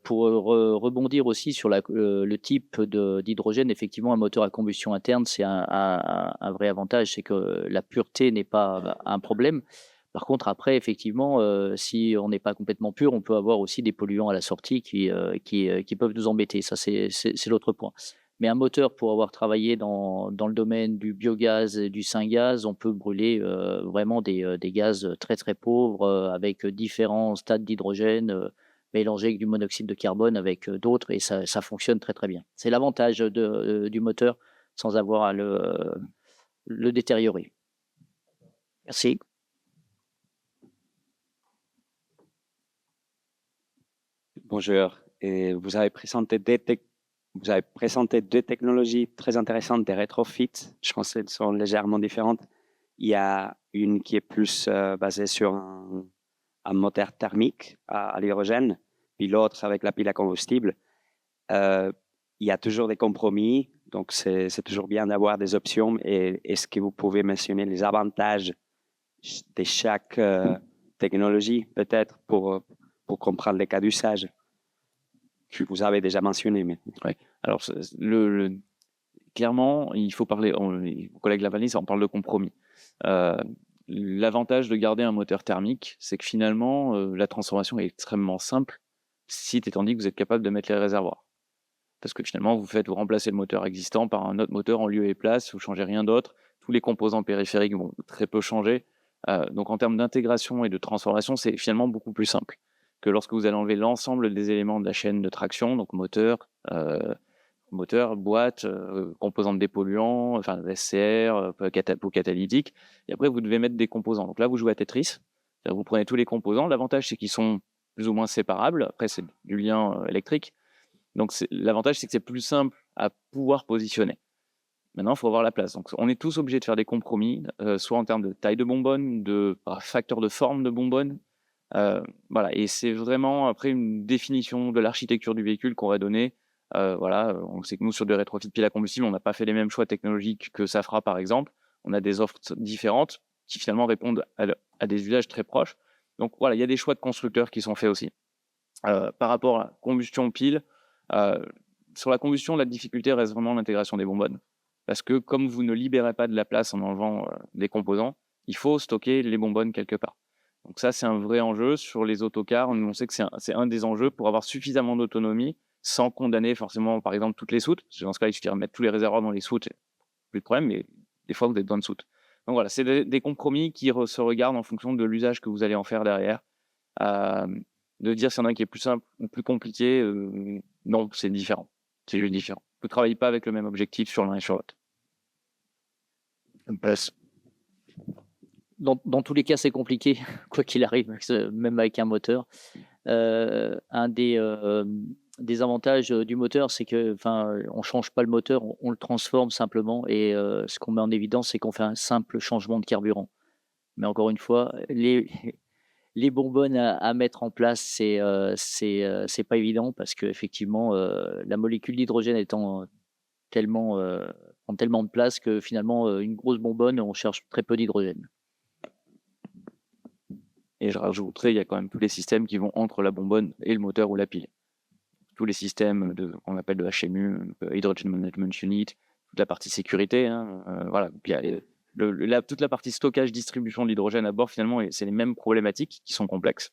Pour rebondir aussi sur le type d'hydrogène, effectivement, un moteur à combustion interne, c'est un vrai avantage, c'est que la pureté n'est pas un problème. Par contre, après, effectivement, si on n'est pas complètement pur, on peut avoir aussi des polluants à la sortie qui peuvent nous embêter. Ça, c'est l'autre point. Mais un moteur, pour avoir travaillé dans le domaine du biogaz et du syngaz, on peut brûler vraiment des gaz très très pauvres avec différents stades d'hydrogène mélangé avec du monoxyde de carbone avec d'autres, et ça fonctionne très très bien. C'est l'avantage du moteur sans avoir à le détériorer. Merci. Bonjour. Et vous avez présenté deux technologies très intéressantes, des rétrofits. Je pense qu'elles sont légèrement différentes. Il y a une qui est plus basée sur un moteur thermique à l'hydrogène, puis l'autre avec la pile à combustible. Il y a toujours des compromis, donc c'est toujours bien d'avoir des options. Et est-ce que vous pouvez mentionner les avantages de chaque technologie, peut-être, pour comprendre les cas d'usage que vous avez déjà mentionné? Mais... Ouais. Alors, clairement, il faut parler, mon collègue Lavalis, on parle de compromis. L'avantage de garder un moteur thermique, c'est que finalement, la transformation est extrêmement simple, si étant dit que vous êtes capable de mettre les réservoirs. Parce que finalement, vous remplacez le moteur existant par un autre moteur en lieu et place, vous ne changez rien d'autre, tous les composants périphériques vont très peu changer. Donc en termes d'intégration et de transformation, c'est finalement beaucoup plus simple que lorsque vous allez enlever l'ensemble des éléments de la chaîne de traction, donc moteur, boîte, composantes dépolluants, enfin SCR, pot catalytique, et après vous devez mettre des composants. Donc là, vous jouez à Tetris, vous prenez tous les composants. L'avantage, c'est qu'ils sont plus ou moins séparables. Après, c'est du lien électrique. Donc l'avantage, c'est que c'est plus simple à pouvoir positionner. Maintenant, il faut avoir la place. Donc on est tous obligés de faire des compromis, soit en termes de taille de bonbonne, de facteur de forme de bonbonne. Voilà. Et c'est vraiment après une définition de l'architecture du véhicule qu'on va donner. Voilà, on sait que nous, sur des rétrofits de piles à combustible, on n'a pas fait les mêmes choix technologiques que Safra, par exemple. On a des offres différentes qui finalement répondent à des usages très proches. Donc voilà, il y a des choix de constructeurs qui sont faits aussi. Par rapport à la combustion pile, sur la combustion, la difficulté reste vraiment l'intégration des bonbonnes. Parce que comme vous ne libérez pas de la place en enlevant des composants, il faut stocker les bonbonnes quelque part. Donc ça, c'est un vrai enjeu. Sur les autocars, on sait que c'est un des enjeux pour avoir suffisamment d'autonomie sans condamner forcément, par exemple, toutes les soutes. Dans ce cas, il suffirait de mettre tous les réservoirs dans les soutes, plus de problème, mais des fois, vous avez besoin de soutes. Donc voilà, c'est des compromis qui se regardent en fonction de l'usage que vous allez en faire derrière. De dire s'il y en a un qui est plus simple ou plus compliqué, non, c'est différent. C'est juste différent. Vous ne travaillez pas avec le même objectif sur l'un et sur l'autre. Dans tous les cas, c'est compliqué, quoi qu'il arrive, même avec un moteur. Un des avantages du moteur, c'est que, on change pas le moteur, on le transforme simplement. Et ce qu'on met en évidence, c'est qu'on fait un simple changement de carburant. Mais encore une fois, les les bonbonnes à mettre en place, c'est pas évident parce qu'effectivement, la molécule d'hydrogène étant tellement, prend tellement de place que finalement, une grosse bonbonne, on cherche très peu d'hydrogène. Et je rajouterais, il y a quand même tous les systèmes qui vont entre la bonbonne et le moteur ou la pile. Tous les systèmes qu'on appelle de HMU, Hydrogen Management Unit, toute la partie sécurité, hein, voilà. Puis il y a toute la partie stockage, distribution de l'hydrogène à bord, finalement, c'est les mêmes problématiques qui sont complexes,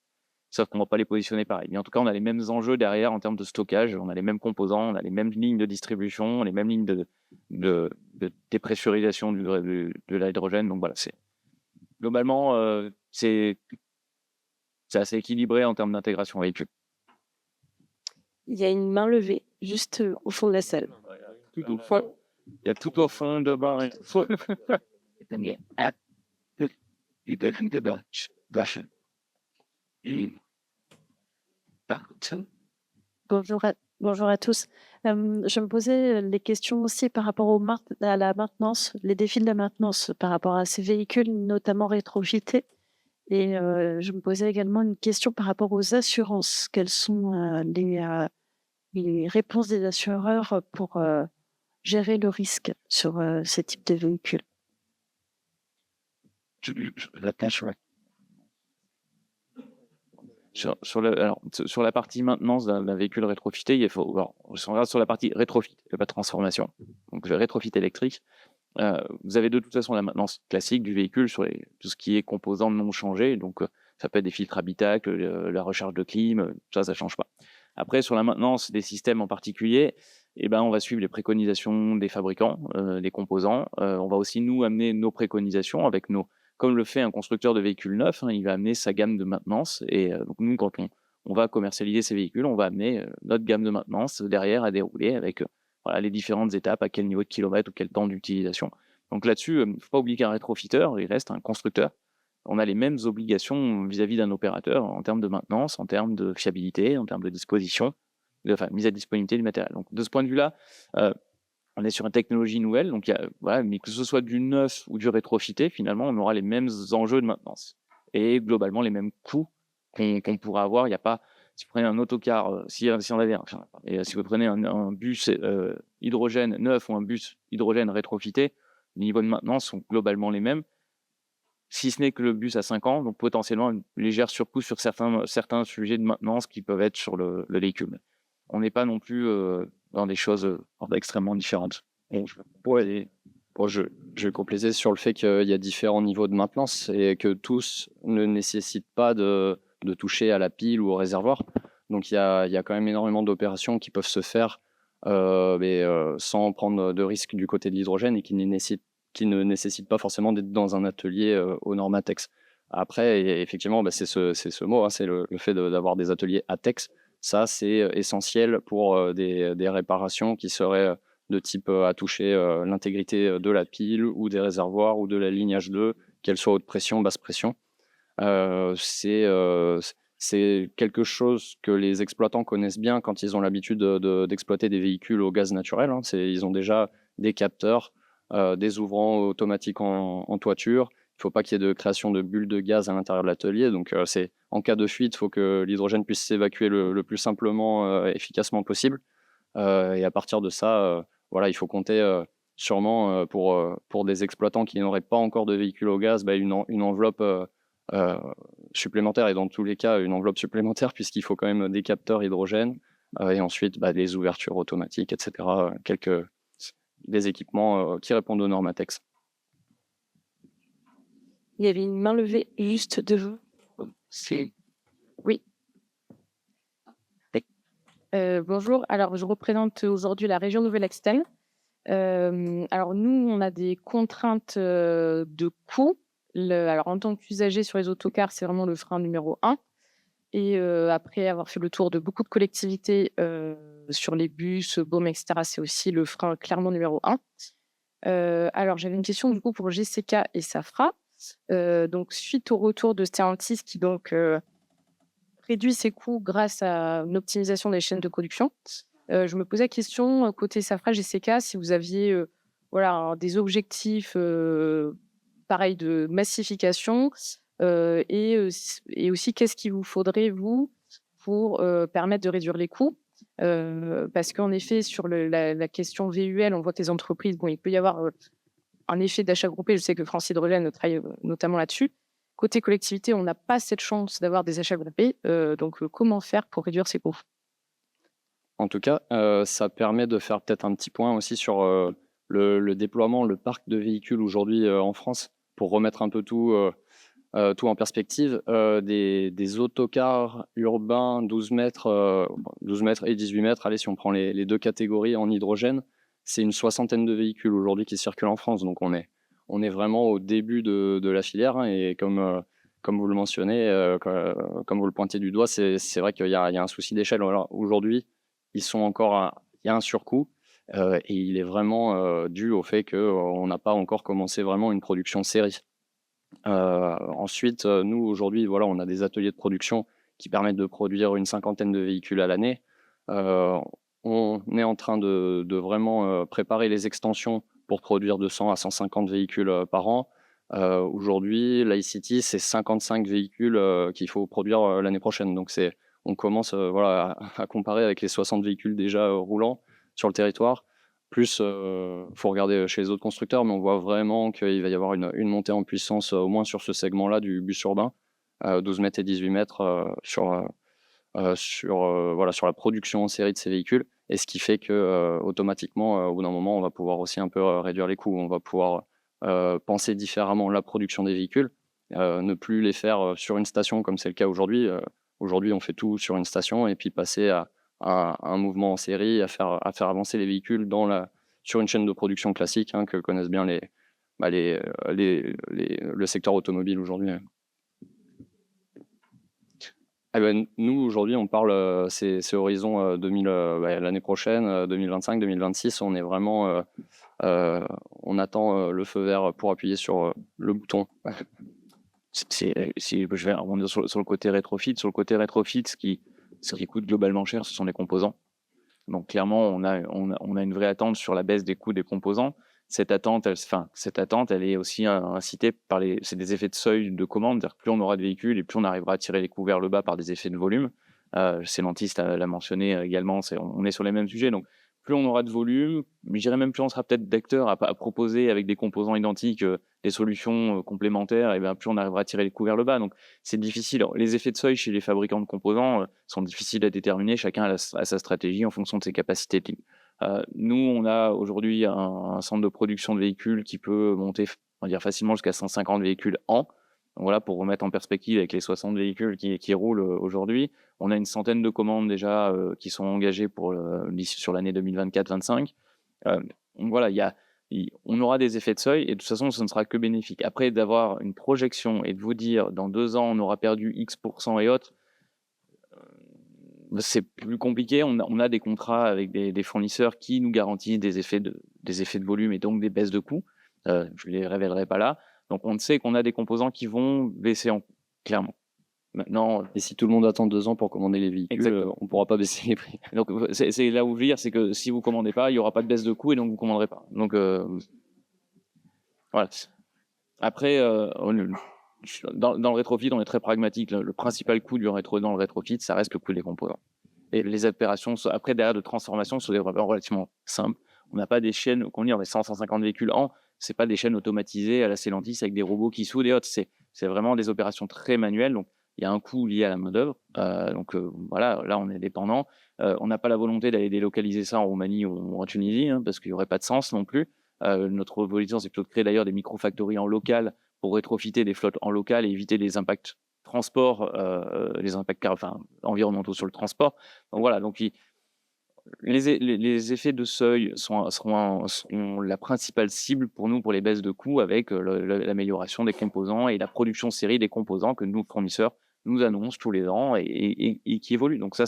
sauf qu'on ne va pas les positionner pareil. Mais en tout cas, on a les mêmes enjeux derrière en termes de stockage, on a les mêmes composants, on a les mêmes lignes de distribution, les mêmes lignes de dépressurisation de l'hydrogène. Donc voilà, globalement, c'est assez équilibré en termes d'intégration véhicule. Il y a une main levée juste au fond de la salle. Il y a tout au fond de barre. Bonjour à tous. Je me posais les questions aussi par rapport à la maintenance, les défis de la maintenance par rapport à ces véhicules, notamment rétrofités. Et je me posais également une question par rapport aux assurances. Quelles sont les réponses des assureurs pour gérer le risque sur ces types de véhicules? Sur la partie maintenance d'un véhicule rétrofité, si on regarde sur la partie rétrofit, il n'y a pas de transformation. Donc le rétrofit électrique, vous avez de toute façon la maintenance classique du véhicule sur tout ce qui est composants non changés. Donc ça peut être des filtres habitacle, la recharge de clim, ça ne change pas. Après, sur la maintenance des systèmes en particulier, on va suivre les préconisations des fabricants, des composants. On va aussi nous amener nos préconisations comme le fait un constructeur de véhicules neufs, hein, il va amener sa gamme de maintenance. Et donc nous, quand on va commercialiser ces véhicules, on va amener notre gamme de maintenance derrière à dérouler avec les différentes étapes, à quel niveau de kilomètre ou quel temps d'utilisation. Donc là-dessus, il ne faut pas oublier qu'un rétrofiteur, il reste un constructeur. On a les mêmes obligations vis-à-vis d'un opérateur en termes de maintenance, en termes de fiabilité, en termes de disposition, mise à disponibilité du matériel. Donc de ce point de vue-là, on est sur une technologie nouvelle, donc mais que ce soit du neuf ou du rétrofité, finalement, on aura les mêmes enjeux de maintenance et globalement les mêmes coûts qu'on pourra avoir. Il n'y a pas, si vous prenez un autocar, si on avait et si vous prenez un bus hydrogène neuf ou un bus hydrogène rétrofité, les niveaux de maintenance sont globalement les mêmes, si ce n'est que le bus a 5 ans, donc potentiellement une légère surcoût sur certains sujets de maintenance qui peuvent être sur le véhicule. On n'est pas non plus dans des choses extrêmement différentes. Je vais compléter sur le fait qu'il y a différents niveaux de maintenance et que tous ne nécessitent pas de toucher à la pile ou au réservoir. Donc il y a quand même énormément d'opérations qui peuvent se faire sans prendre de risque du côté de l'hydrogène et qui ne nécessitent pas forcément d'être dans un atelier aux normes ATEX. Après, effectivement, c'est ce mot, hein, c'est le fait d'avoir des ateliers ATEX. Ça, c'est essentiel pour des réparations qui seraient de type à toucher l'intégrité de la pile ou des réservoirs ou de la ligne H2, qu'elle soit haute pression, basse pression. C'est quelque chose que les exploitants connaissent bien quand ils ont l'habitude d'exploiter des véhicules au gaz naturel. Hein. Ils ont déjà des capteurs, des ouvrants automatiques en toiture. Il ne faut pas qu'il y ait de création de bulles de gaz à l'intérieur de l'atelier. Donc, en cas de fuite, il faut que l'hydrogène puisse s'évacuer le plus simplement, efficacement possible. Et à partir de ça, il faut compter sûrement pour des exploitants qui n'auraient pas encore de véhicule au gaz, une enveloppe supplémentaire. Et dans tous les cas, une enveloppe supplémentaire puisqu'il faut quand même des capteurs hydrogène et ensuite des ouvertures automatiques, etc. Des équipements qui répondent aux normes ATEX. Il y avait une main levée juste devant. Oui. Bonjour, alors je représente aujourd'hui la région Nouvelle-Aquitaine. Alors nous, on a des contraintes de coût. Alors en tant qu'usager sur les autocars, c'est vraiment le frein numéro 1. Et après avoir fait le tour de beaucoup de collectivités sur les bus, BOM, etc., c'est aussi le frein clairement numéro 1. Alors j'avais une question du coup pour GCK et Safra. Donc suite au retour de Stellantis qui donc réduit ses coûts grâce à une optimisation des chaînes de production, je me posais la question côté Safra GCK si vous aviez des objectifs pareil de massification et aussi qu'est-ce qu'il vous faudrait, vous, pour permettre de réduire les coûts. Parce qu'en effet, sur la question VUL, on voit que les entreprises, bon, il peut y avoir un effet d'achat groupé. Je sais que France Hydrogène travaille notamment là-dessus. Côté collectivité, on n'a pas cette chance d'avoir des achats groupés. Donc, comment faire pour réduire ces coûts? En tout cas, ça permet de faire peut-être un petit point aussi sur le déploiement, le parc de véhicules aujourd'hui en France, pour remettre un peu tout en perspective. Des autocars urbains 12 mètres et 18 mètres, allez, si on prend les deux catégories en hydrogène, c'est une soixantaine de véhicules aujourd'hui qui circulent en France. Donc on est vraiment au début de la filière, hein, et comme vous le mentionnez, comme vous le pointez du doigt, c'est vrai qu'il y a un souci d'échelle. Aujourd'hui, il y a un surcoût, et il est vraiment dû au fait qu'on n'a pas encore commencé vraiment une production série. Ensuite, nous aujourd'hui, voilà, on a des ateliers de production qui permettent de produire une cinquantaine de véhicules à l'année. On est en train de vraiment préparer les extensions pour produire de 100 à 150 véhicules par an. Aujourd'hui, l'ICT, c'est 55 véhicules qu'il faut produire l'année prochaine. Donc on commence voilà, à comparer avec les 60 véhicules déjà roulants sur le territoire. Plus, faut regarder chez les autres constructeurs, mais on voit vraiment qu'il va y avoir une montée en puissance, au moins sur ce segment-là du bus urbain, 12 mètres et 18 mètres, sur la production en série de ces véhicules. Et ce qui fait que automatiquement, au bout d'un moment, on va pouvoir aussi un peu réduire les coûts. On va pouvoir penser différemment la production des véhicules, ne plus les faire sur une station comme c'est le cas aujourd'hui. Aujourd'hui, on fait tout sur une station et puis passer à un mouvement en série, à faire avancer les véhicules sur une chaîne de production classique, hein, que connaissent bien le secteur automobile aujourd'hui. Nous, aujourd'hui, on parle, c'est horizon 2000, l'année prochaine, 2025, 2026. On est vraiment, on attend le feu vert pour appuyer sur le bouton. Je vais rebondir sur le côté rétrofit. Sur le côté rétrofit, ce qui coûte globalement cher, ce sont les composants. Donc clairement, on a une vraie attente sur la baisse des coûts des composants. Cette attente, elle est aussi incitée par c'est des effets de seuil de commande. C'est-à-dire plus on aura de véhicules et plus on arrivera à tirer les coûts vers le bas par des effets de volume. Stellantis l'a mentionné également. On est sur les mêmes sujets. Donc plus on aura de volume, mais je dirais même plus on sera peut-être d'acteurs à proposer avec des composants identiques des solutions complémentaires, et bien plus on arrivera à tirer les coûts vers le bas. Donc c'est difficile. Alors, les effets de seuil chez les fabricants de composants sont difficiles à déterminer. Chacun a sa stratégie en fonction de ses capacités de ligne. Nous, on a aujourd'hui un centre de production de véhicules qui peut monter, on va dire, facilement jusqu'à 150 véhicules an. Donc voilà, pour remettre en perspective avec les 60 véhicules qui roulent aujourd'hui, on a une centaine de commandes déjà qui sont engagées sur l'année 2024-25. Donc voilà, on aura des effets de seuil et de toute façon, ce ne sera que bénéfique. Après, d'avoir une projection et de vous dire dans 2 ans, on aura perdu X% et autres, c'est plus compliqué. On a des contrats avec des fournisseurs qui nous garantissent des effets de volume et donc des baisses de coûts. Je ne les révélerai pas là. Donc on sait qu'on a des composants qui vont baisser clairement. Maintenant, et si tout le monde attend 2 ans pour commander les véhicules, on ne pourra pas baisser les prix. Donc c'est là où je veux dire, c'est que si vous ne commandez pas, il n'y aura pas de baisse de coût et donc vous ne commanderez pas. Donc voilà. Après, dans le rétrofit, on est très pragmatique. Le principal coût dans le rétrofit, ça reste le coût des composants. Et les opérations, après, derrière de transformation, sont des opérations relativement simples. On n'a pas des chaînes, on dit on a 150 véhicules an, c'est pas des chaînes automatisées à la Stellantis avec des robots qui soudent et autres. C'est vraiment des opérations très manuelles. Donc, il y a un coût lié à la main-d'œuvre. Voilà, là, on est dépendant. On n'a pas la volonté d'aller délocaliser ça en Roumanie ou en Tunisie, hein, parce qu'il n'y aurait pas de sens non plus. Notre volition, c'est plutôt de créer d'ailleurs des micro-factories en local pour rétrofiter des flottes en local et éviter les impacts transport, les impacts environnementaux sur le transport. Donc voilà, les effets de seuil seront la principale cible pour nous pour les baisses de coûts, avec l'amélioration des composants et la production série des composants que nos fournisseurs nous annoncent tous les ans et qui évoluent. Donc ça,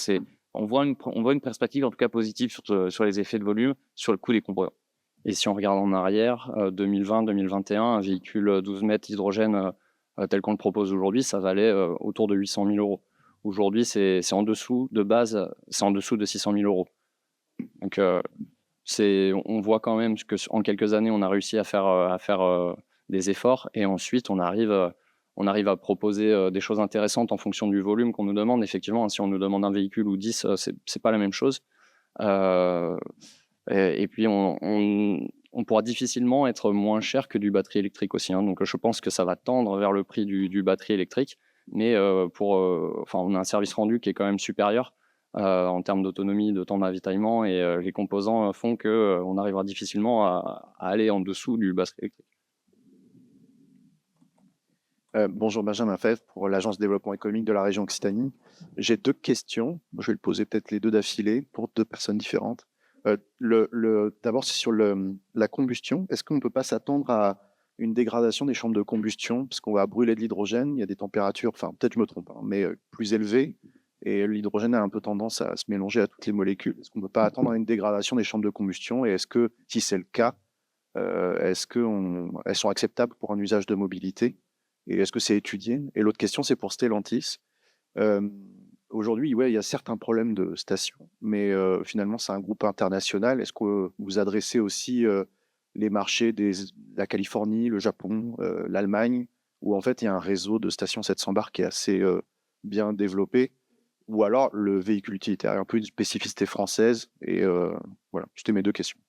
on voit une perspective en tout cas positive sur les effets de volume, sur le coût des composants. Et si on regarde en arrière, 2020-2021, un véhicule 12 mètres hydrogène tel qu'on le propose aujourd'hui, ça valait autour de 800 000 euros. Aujourd'hui, c'est en dessous de base, c'est en dessous de 600 000 euros. Donc, on voit quand même qu'en quelques années, on a réussi à faire des efforts et ensuite, on arrive on arrive à proposer des choses intéressantes en fonction du volume qu'on nous demande. Effectivement, si on nous demande un véhicule ou 10, c'est pas la même chose. Et puis, on pourra difficilement être moins cher que du batterie électrique aussi, hein. Donc, je pense que ça va tendre vers le prix du batterie électrique. Mais on a un service rendu qui est quand même supérieur en termes d'autonomie, de temps d'avitaillement, et les composants font qu'on arrivera difficilement à aller en dessous du batterie électrique. Bonjour, Benjamin Fèvre pour l'Agence de développement économique de la région Occitanie. J'ai 2 questions. Je vais le poser peut-être les 2 d'affilée pour 2 personnes différentes. D'abord, c'est sur la combustion. Est-ce qu'on ne peut pas s'attendre à une dégradation des chambres de combustion parce qu'on va brûler de l'hydrogène? Il y a des températures, enfin peut-être je me trompe, hein, mais plus élevées, et l'hydrogène a un peu tendance à se mélanger à toutes les molécules. Est-ce qu'on ne peut pas attendre à une dégradation des chambres de combustion? Et est-ce que, si c'est le cas, est-ce qu'elles sont acceptables pour un usage de mobilité? Et est-ce que c'est étudié? Et l'autre question, c'est pour Stellantis. Aujourd'hui, ouais, il y a certains problèmes de station, mais finalement, c'est un groupe international. Est-ce que vous adressez aussi les marchés de la Californie, le Japon, l'Allemagne, où en fait, il y a un réseau de stations 700 bars qui est assez bien développé? Ou alors, le véhicule utilitaire est un peu une spécificité française? Et voilà, c'était mes 2 questions.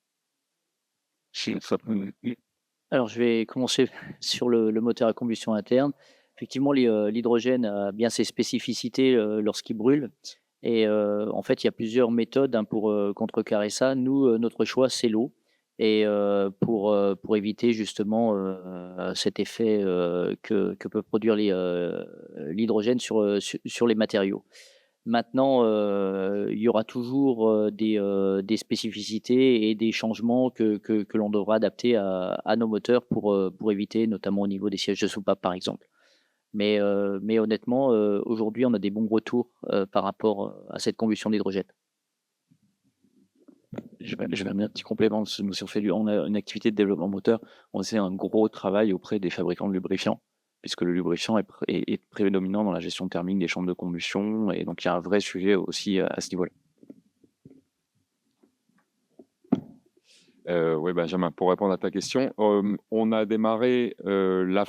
Alors, je vais commencer sur le moteur à combustion interne. Effectivement, l'hydrogène a bien ses spécificités lorsqu'il brûle. Et en fait, il y a plusieurs méthodes pour contrecarrer ça. Nous, notre choix, c'est l'eau. Et pour éviter justement cet effet que peut produire l'hydrogène sur les matériaux. Maintenant, il y aura toujours des spécificités et des changements que l'on devra adapter à nos moteurs pour éviter, notamment au niveau des sièges de soupape, par exemple. Mais honnêtement, aujourd'hui, on a des bons retours par rapport à cette combustion d'hydrogène. Je vais amener un petit complément. On a une activité de développement moteur. On fait un gros travail auprès des fabricants de lubrifiants, puisque le lubrifiant est prédominant dans la gestion thermique des chambres de combustion, et donc il y a un vrai sujet aussi à ce niveau-là. Oui, Benjamin, pour répondre à ta question, on a démarré la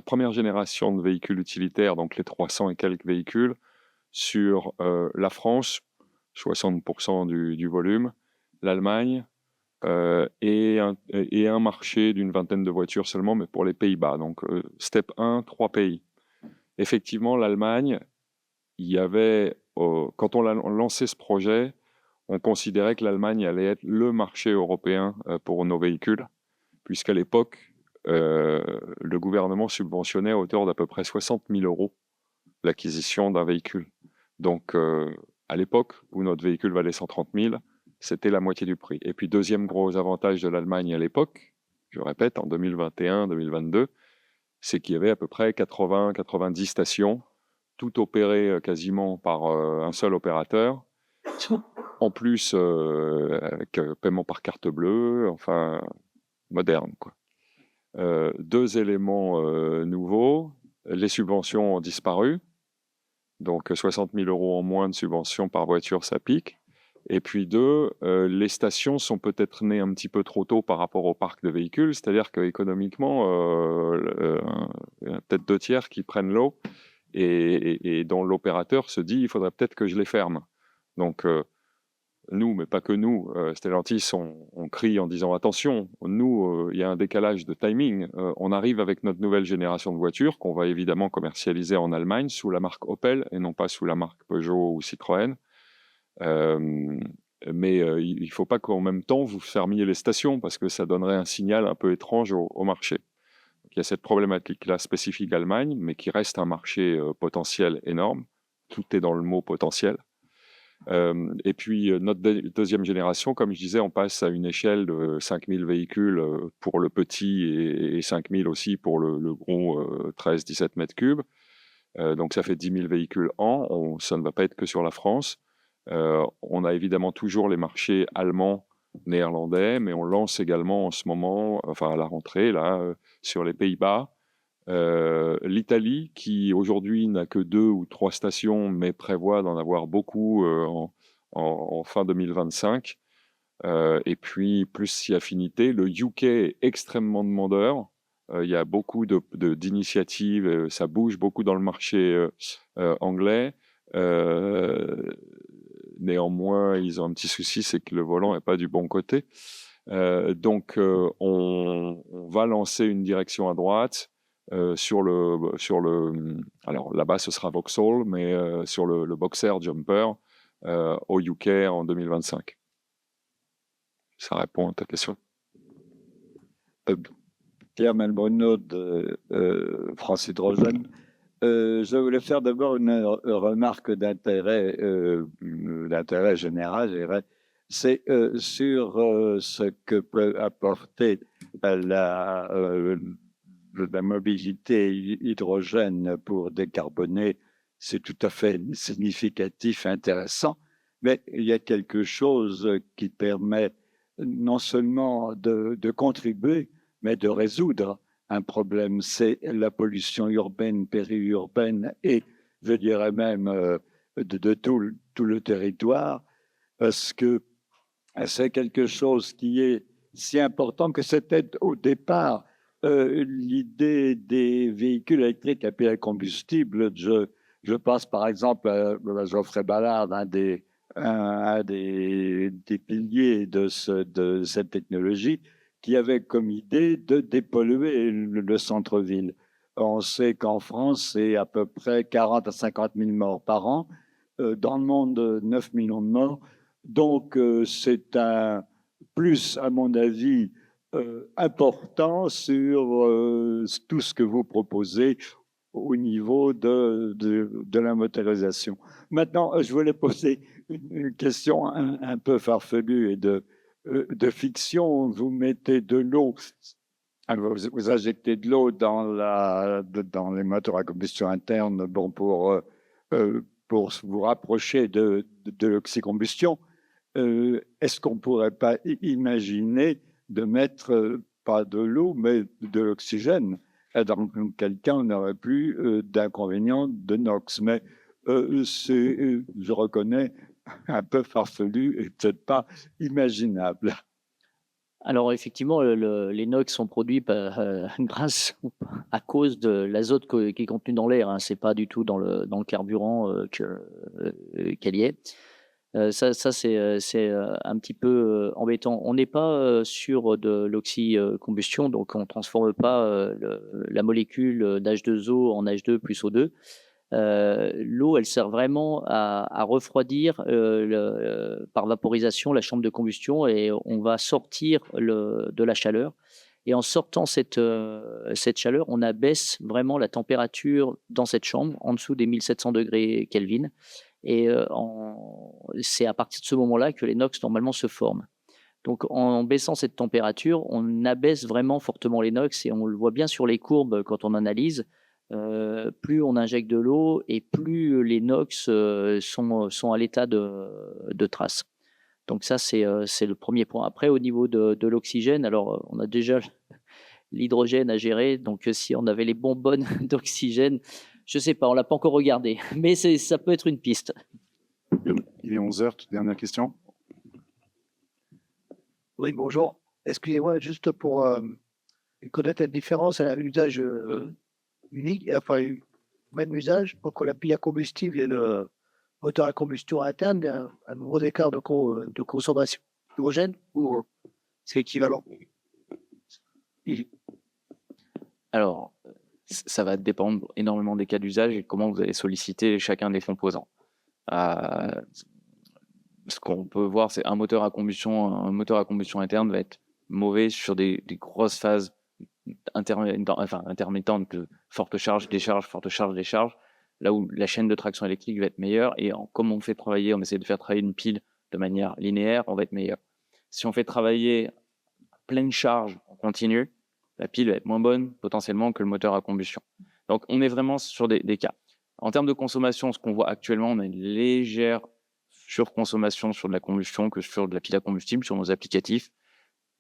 première génération de véhicules utilitaires, donc les 300 et quelques véhicules, sur la France, 60% du volume, l'Allemagne, et un marché d'une vingtaine de voitures seulement, mais pour les Pays-Bas. Donc, step 1, 3 pays. Effectivement, l'Allemagne, il y avait, quand on a lancé ce projet, on considérait que l'Allemagne allait être le marché européen pour nos véhicules, puisqu'à l'époque, le gouvernement subventionnait à hauteur d'à peu près 60 000 € l'acquisition d'un véhicule. Donc, à l'époque où notre véhicule valait 130 000, c'était la moitié du prix. Et puis, deuxième gros avantage de l'Allemagne à l'époque, je répète, en 2021-2022, c'est qu'il y avait à peu près 80-90 stations, toutes opérées quasiment par un seul opérateur. En plus, avec paiement par carte bleue, enfin, moderne, quoi. 2 éléments nouveaux, les subventions ont disparu, donc 60 000 € en moins de subventions par voiture, ça pique. Et puis 2, les stations sont peut-être nées un petit peu trop tôt par rapport au parc de véhicules, c'est-à-dire qu'économiquement, il y a peut-être 2 tiers qui prennent l'eau et dont l'opérateur se dit il faudrait peut-être que je les ferme. Donc, nous, mais pas que nous, Stellantis, on crie en disant attention, nous, il y a un décalage de timing. On arrive avec notre nouvelle génération de voitures qu'on va évidemment commercialiser en Allemagne sous la marque Opel et non pas sous la marque Peugeot ou Citroën. Mais il ne faut pas qu'en même temps vous fermiez les stations parce que ça donnerait un signal un peu étrange au marché. Donc, il y a cette problématique-là spécifique Allemagne, mais qui reste un marché potentiel énorme. Tout est dans le mot potentiel. Et puis notre deuxième génération, comme je disais, on passe à une échelle de 5000 véhicules pour le petit et 5000 aussi pour le gros 13-17 mètres cubes. Donc ça fait 10 000 véhicules an. Ça ne va pas être que sur la France. On a évidemment toujours les marchés allemands, néerlandais, mais on lance également en ce moment, enfin à la rentrée, là, sur les Pays-Bas. L'Italie, qui aujourd'hui n'a que 2 ou 3 stations, mais prévoit d'en avoir beaucoup en fin 2025. Et puis, plus si affinité, le UK est extrêmement demandeur. Il y a beaucoup d'initiatives, ça bouge beaucoup dans le marché anglais. Néanmoins, ils ont un petit souci, c'est que le volant n'est pas du bon côté. Donc, on va lancer une direction à droite alors là-bas, ce sera Vauxhall, mais sur le Boxer Jumper au UK en 2025. Ça répond à ta question. Pierre Malbruno de France Hydrogène. Je voulais faire d'abord une remarque d'intérêt général, je dirais. C'est sur ce que peut apporter la mobilité hydrogène pour décarboner. C'est tout à fait significatif, intéressant, mais il y a quelque chose qui permet non seulement de contribuer, mais de résoudre un problème, c'est la pollution urbaine, périurbaine et, je dirais même, de tout le territoire, parce que c'est quelque chose qui est si important que c'était au départ l'idée des véhicules électriques à pile à combustible. Je pense par exemple à Geoffrey Ballard, un des piliers de cette technologie, qui avait comme idée de dépolluer le centre-ville. On sait qu'en France, c'est à peu près 40 à 50 000 morts par an. Dans le monde, 9 millions de morts. Donc, c'est un plus, à mon avis, important sur tout ce que vous proposez au niveau de la motorisation. Maintenant, je voulais poser une question un peu farfelue et de fiction. Vous mettez de l'eau, vous injectez de l'eau dans les moteurs à combustion interne, bon, pour vous rapprocher de l'oxycombustion. Est-ce qu'on ne pourrait pas imaginer de mettre pas de l'eau, mais de l'oxygène? Dans quel cas on n'aurait plus d'inconvénients de NOx. Mais je reconnais, un peu farfelu et peut-être pas imaginable. Alors effectivement, les NOx sont produits grâce à cause de l'azote qui est contenu dans l'air. Hein. C'est pas du tout dans le carburant qu'elle y est. Ça c'est un petit peu embêtant. On n'est pas sur de l'oxycombustion, donc on transforme pas la molécule d'H2O en H2 plus O2. L'eau, elle sert vraiment à refroidir par vaporisation la chambre de combustion, et on va sortir de la chaleur. Et en sortant cette chaleur, on abaisse vraiment la température dans cette chambre en dessous des 1700 degrés Kelvin. Et c'est à partir de ce moment-là que les NOx normalement se forment. Donc en baissant cette température, on abaisse vraiment fortement les NOx, et on le voit bien sur les courbes quand on analyse. Plus on injecte de l'eau et plus les NOx sont à l'état de trace. Donc ça, c'est le premier point. Après, au niveau de l'oxygène, alors on a déjà l'hydrogène à gérer, donc si on avait les bonbonnes d'oxygène, je ne sais pas, on ne l'a pas encore regardé, mais ça peut être une piste. Il est 11h, toute dernière question. Oui, bonjour. Excusez-moi, juste pour connaître la différence à l'usage unique, enfin, même usage, entre la pile à combustible et le moteur à combustion interne, il y a un gros écart de consommation d'hydrogène, ou c'est équivalent? Alors, ça va dépendre énormément des cas d'usage et comment vous allez solliciter chacun des composants. Ce qu'on peut voir, c'est un moteur à combustion interne va être mauvais sur des grosses phases intermittentes de forte charge, décharge, forte charge, décharge, là où la chaîne de traction électrique va être meilleure, et comme on essaie de faire travailler une pile de manière linéaire, on va être meilleur. Si on fait travailler à pleine charge en continu, la pile va être moins bonne potentiellement que le moteur à combustion. Donc on est vraiment sur des cas. En termes de consommation, ce qu'on voit actuellement, on a une légère surconsommation sur de la combustion que sur de la pile à combustible, sur nos applicatifs,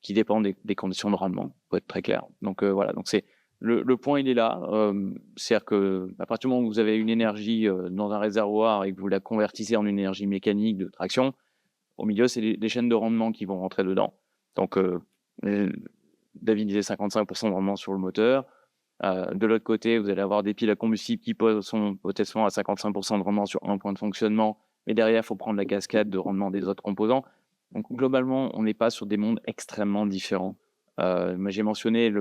qui dépendent des conditions de rendement, pour être très clair. Donc voilà, donc c'est le point, il est là. C'est-à-dire qu'à partir du moment où vous avez une énergie dans un réservoir et que vous la convertissez en une énergie mécanique de traction, au milieu, c'est les chaînes de rendement qui vont rentrer dedans. Donc David disait 55% de rendement sur le moteur. De l'autre côté, vous allez avoir des piles à combustible qui sont potentiellement à 55% de rendement sur un point de fonctionnement, mais derrière, il faut prendre la cascade de rendement des autres composants. Donc globalement, on n'est pas sur des mondes extrêmement différents. Moi, j'ai mentionné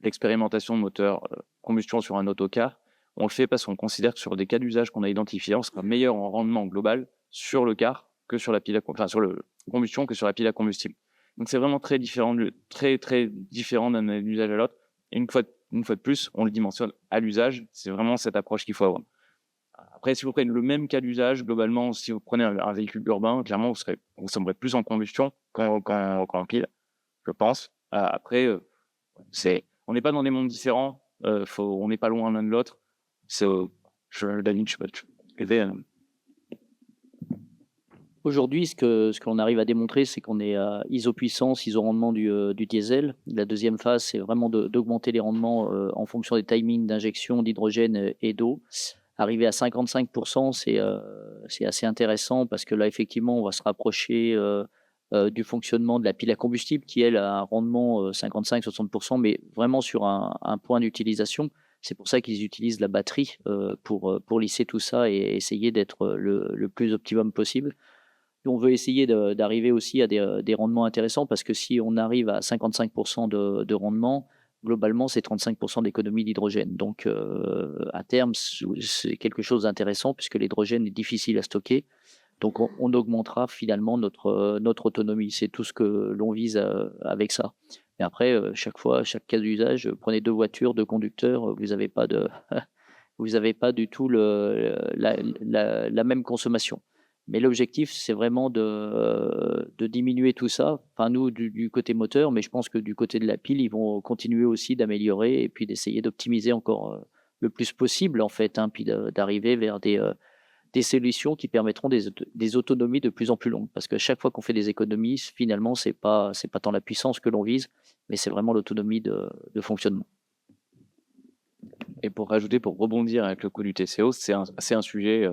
l'expérimentation de moteur combustion sur un autocar. On le fait parce qu'on considère que sur des cas d'usage qu'on a identifiés, on sera meilleur en rendement global sur le car que sur la pile sur le combustion que sur la pile à combustible. Donc c'est vraiment très différent, très différent d'un usage à l'autre. Et une fois de plus, on le dimensionne à l'usage. C'est vraiment cette approche qu'il faut avoir. Après, si vous prenez le même cas d'usage, globalement, si vous prenez un véhicule urbain, clairement, vous sombrez plus en combustion qu'en pile, je pense. Après, on n'est pas dans des mondes différents. On n'est pas loin l'un de l'autre. David, je peux aider. Aujourd'hui, ce qu'on arrive à démontrer, c'est qu'on est à iso-puissance, iso-rendement du diesel. La deuxième phase, c'est vraiment d'augmenter les rendements en fonction des timings d'injection d'hydrogène et d'eau. Arriver à 55%, c'est assez intéressant parce que là, effectivement, on va se rapprocher du fonctionnement de la pile à combustible qui, elle, a un rendement 55-60%, mais vraiment sur un point d'utilisation. C'est pour ça qu'ils utilisent la batterie pour lisser tout ça et essayer d'être le plus optimum possible. On veut essayer d'arriver aussi à des rendements intéressants parce que si on arrive à 55% de rendement, globalement, c'est 35% d'économie d'hydrogène. Donc, à terme, c'est quelque chose d'intéressant puisque l'hydrogène est difficile à stocker. Donc, on augmentera finalement notre autonomie. C'est tout ce que l'on vise avec ça. Et après, chaque cas d'usage, prenez 2 voitures, 2 conducteurs, vous n'avez pas du tout la même consommation. Mais l'objectif, c'est vraiment de diminuer tout ça. Enfin, nous, du côté moteur, mais je pense que du côté de la pile, ils vont continuer aussi d'améliorer et puis d'essayer d'optimiser encore le plus possible, en fait, puis d'arriver vers des solutions qui permettront des autonomies de plus en plus longues. Parce que chaque fois qu'on fait des économies, finalement, c'est pas tant la puissance que l'on vise, mais c'est vraiment l'autonomie de fonctionnement. Et pour rebondir avec le coût du TCO, c'est un sujet.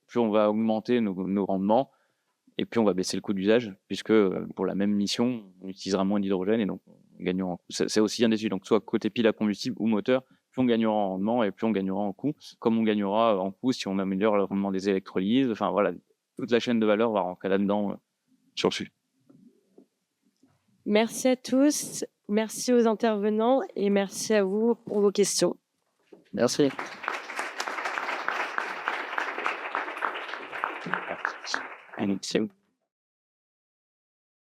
Plus on va augmenter nos rendements, et plus on va baisser le coût d'usage, puisque pour la même mission, on utilisera moins d'hydrogène et donc on gagnera en coût. C'est aussi un des sujets. Donc soit côté pile à combustible ou moteur, plus on gagnera en rendement et plus on gagnera en coût, comme on gagnera en coût si on améliore le rendement des électrolyses. Enfin voilà, toute la chaîne de valeur va rentrer là-dedans sur le sujet. Merci à tous, merci aux intervenants et merci à vous pour vos questions. Merci. And so